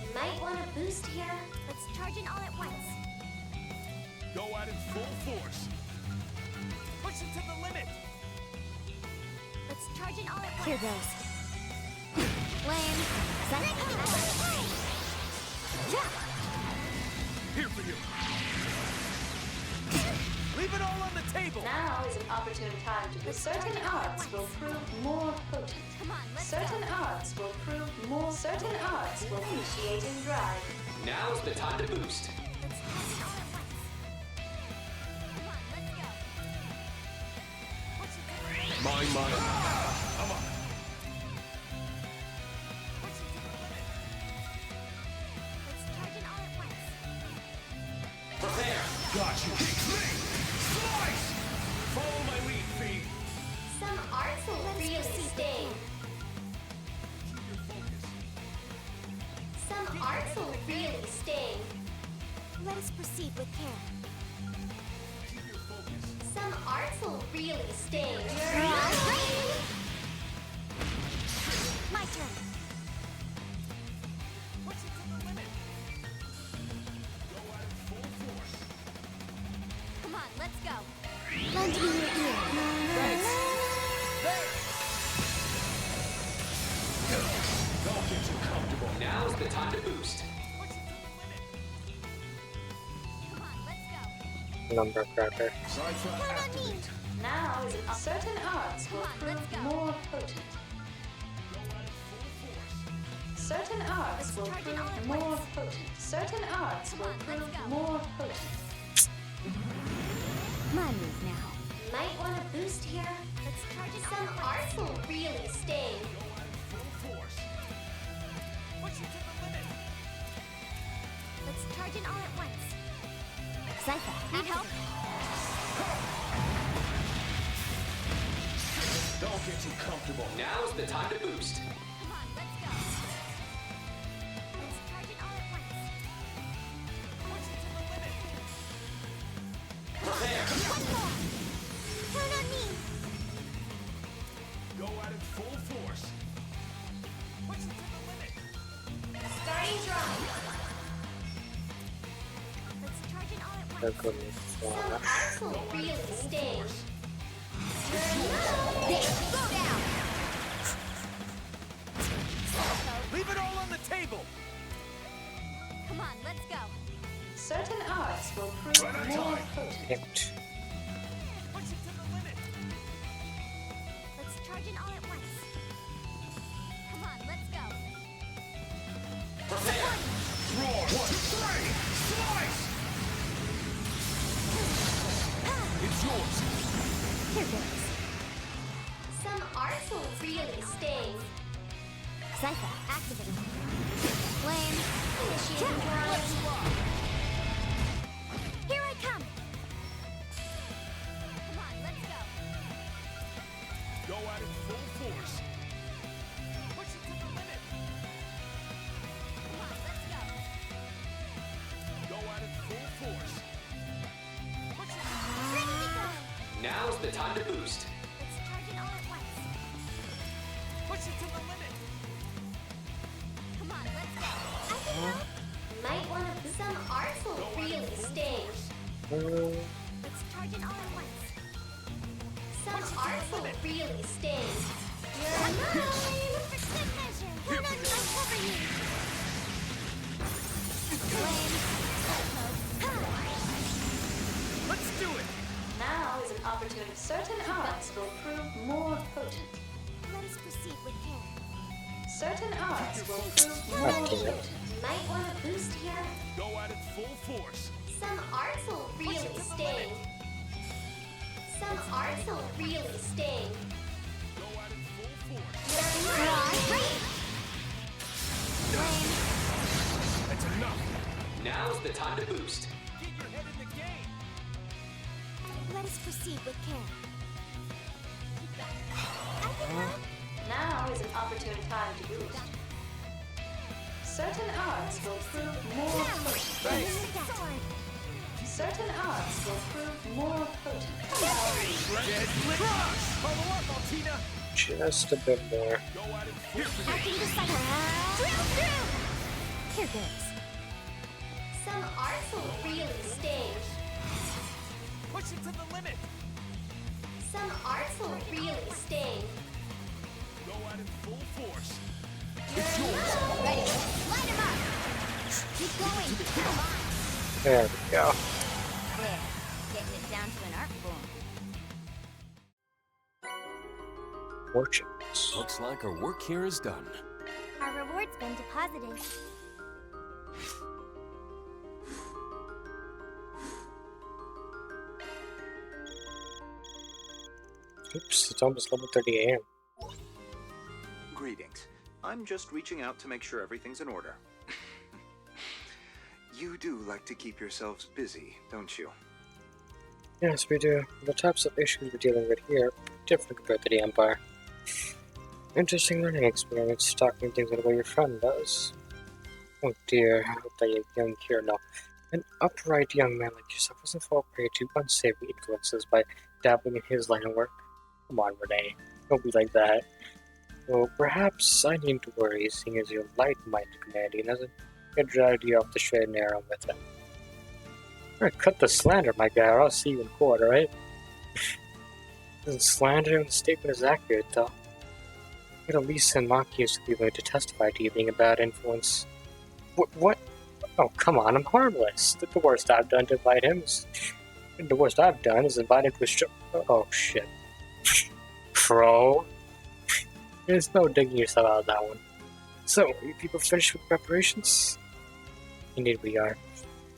G: You might want to boost here.
H: Let's charge in all at once.
J: Go at it full force. Push it to the limit.
H: Let's charge it all at once. Here goes. Flame.
N: Here for you. Leave it all on the table.
O: Now is an opportune time to boost. Certain arts will prove more potent.
H: Come on, let's
O: Certain
H: go.
O: arts will prove more. Certain arts will initiate in drive.
M: Now's the time to boost.
H: Let's charge it all at once. Come on, let's go. What's it
J: My mind.
N: Come on.
H: Let's charge it all at once.
M: Prepare.
N: Got you. Slice! Follow my lead, Fee.
G: Some arts will really sting. Some arts will really sting.
H: Let us proceed with care.
G: Some arts will really sting.
H: My turn.
N: Push it to the limit. Go at it full force.
H: Come on, let's go. Lend me your ear.
N: Thanks. Don't get too comfortable.
M: Now's the time to boost.
N: Push it to the limit.
H: Come on, let's go.
A: Number cracker.
N: Cipher activate.
O: Now is an certain arts will
H: Come on, let's
O: prove
H: go.
O: more potent.
N: Go at it full force.
O: Certain arts will
H: charge it all at
O: prove more
H: once.
O: potent. Certain arts
H: Come
O: will
H: on, let's
O: prove
H: go.
O: more potent.
H: My move now.
G: Might want to boost here.
H: Let's charge it all
G: Some
H: at once.
G: arts will really sting.
N: Go at it full force. Push it to the limit.
H: Let's charge it all at once. Cypher, need help?
N: Don't get too comfortable.
M: Now's the time to boost.
H: Come on, let's go. Let's charge it all at once.
N: Push it to the limit.
M: Prepare.
H: One more. Count on me.
N: Go at it full force. Push it to the limit.
G: Starting drive.
H: Let's charge it all at once.
A: They're good.
G: Some arts will really sting.
H: Go down.
N: Leave it all on the table.
H: Come on, let's go.
O: Certain arts will prove
N: Run out of
O: more
N: time.
O: potent.
A: Hint.
N: Push it to the limit.
H: Let's charge it all at once. Come on, let's go.
M: Prepare.
N: Roar. 1, 2, 3. Slice! It's yours.
H: Here goes.
G: Some arts will really sting.
H: Cypher, activate. Flame.
G: Initiating drive.
H: Here I come. Come on, let's go.
N: Go at it full force. Push it to the limit.
H: Come on, let's go.
N: Go at it full force. Push it to
H: Ready to go.
M: Now's the time to boost.
H: Let's charge it all at once.
N: Push it to the limit.
H: Come on, let's go. I can help.
G: Might want to. Some arts will really sting.
H: Let's charge it all at once.
G: Some arts will really sting. You're
H: One
G: mine.
H: more. For good measure. Count on me. I'll cover you. Flame.
N: Let's do it.
O: Now is an opportunity. Certain arts will prove more potent.
H: Let us proceed with care.
O: Certain arts will prove more
A: Activate.
O: potent.
G: Might want to boost here.
N: Go at it full force.
G: Some arts will really sting. Some arts will really sting.
N: Go at it full force.
G: You're mine.
N: That's enough.
M: Now's the time to boost.
N: Get your head in the game.
H: Let us proceed with care. I can help.
O: Now is an opportune time to boost. Certain arts will prove more potent.
H: Sword.
O: Certain arts will prove more potent.
N: Dead crush. Follow up, Altina.
A: Just a bit more.
N: Go at it full force.
H: Acting the cycle. Drill through. Here goes.
G: Some arts will really sting.
N: Push it to the limit.
G: Some arts will really sting.
N: at it full force.
G: It's yours. Ready. Light him up. Keep going. Come on.
A: There we go.
E: There. Getting it down to an art form.
A: Fortunes.
F: Looks like our work here is done.
H: Our reward's been deposited.
A: Oops, it's almost level 30 AM.
L: Greetings. I'm just reaching out to make sure everything's in order. You do like to keep yourselves busy, don't you?
A: Yes, we do. The types of issues we're dealing with here are different compared to the Empire. Interesting learning experience, talking things the way your friend does. Oh dear, I hope that young here no. An upright young man like yourself doesn't fall prey to unsavory influences by dabbling in his line of work. Come on, Renee. Don't be like that. Well, perhaps I needn't to worry, seeing as your light-minded companion hasn't dragged you off the straight and narrow with him. Alright, cut the slander, my guy, or I'll see you in court, alright? Isn't slander when the statement is accurate, though? But at least Maki is to be willing to testify to you being a bad influence. What? Oh, come on, I'm harmless. The worst I've done to invite him is... The worst I've done is invite him to a show... Oh, shit. Crow? There's no digging yourself out of that one. So, are you people finished with preparations? Indeed we are.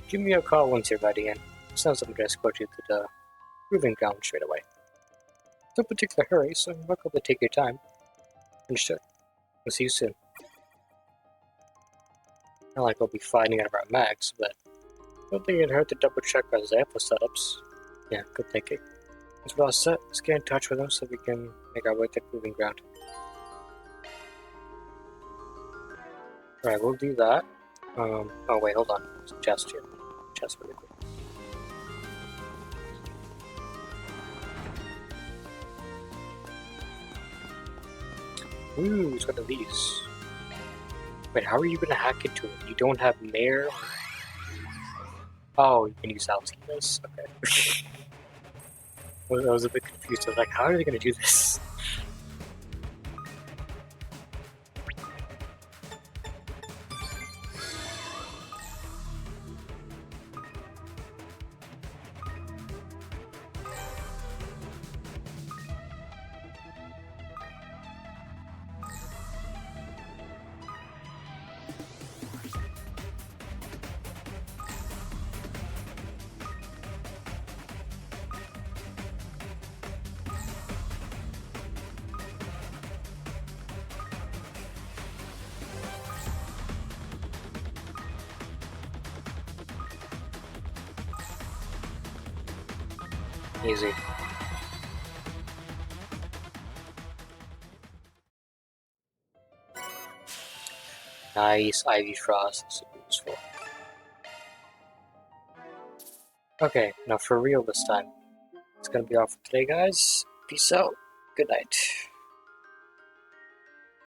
A: Give me a call once you're ready, and sounds like I'm going to escort you to the proving ground straight away. No particular hurry, so you're welcome to take your time. Understood. We'll see you soon. Not like we'll be fighting out of our mags, but I don't think it'd hurt to double check our Zappa setups. Yeah, good thinking. Once we're all set, let's get in touch with them so we can make our way to the proving ground. Alright, we'll do that. Oh wait, hold on. There's a chest here. Chest really quick. Ooh, it's one of these. Wait, how are you gonna hack into it? You don't have Mare? Oh, you can use housekeepers. Okay. I was a bit confused. I was like, how are they gonna do this? Easy. Nice Ivy Frost, super useful. Okay, now for real this time. It's gonna be all for today, guys. Peace out. Good night.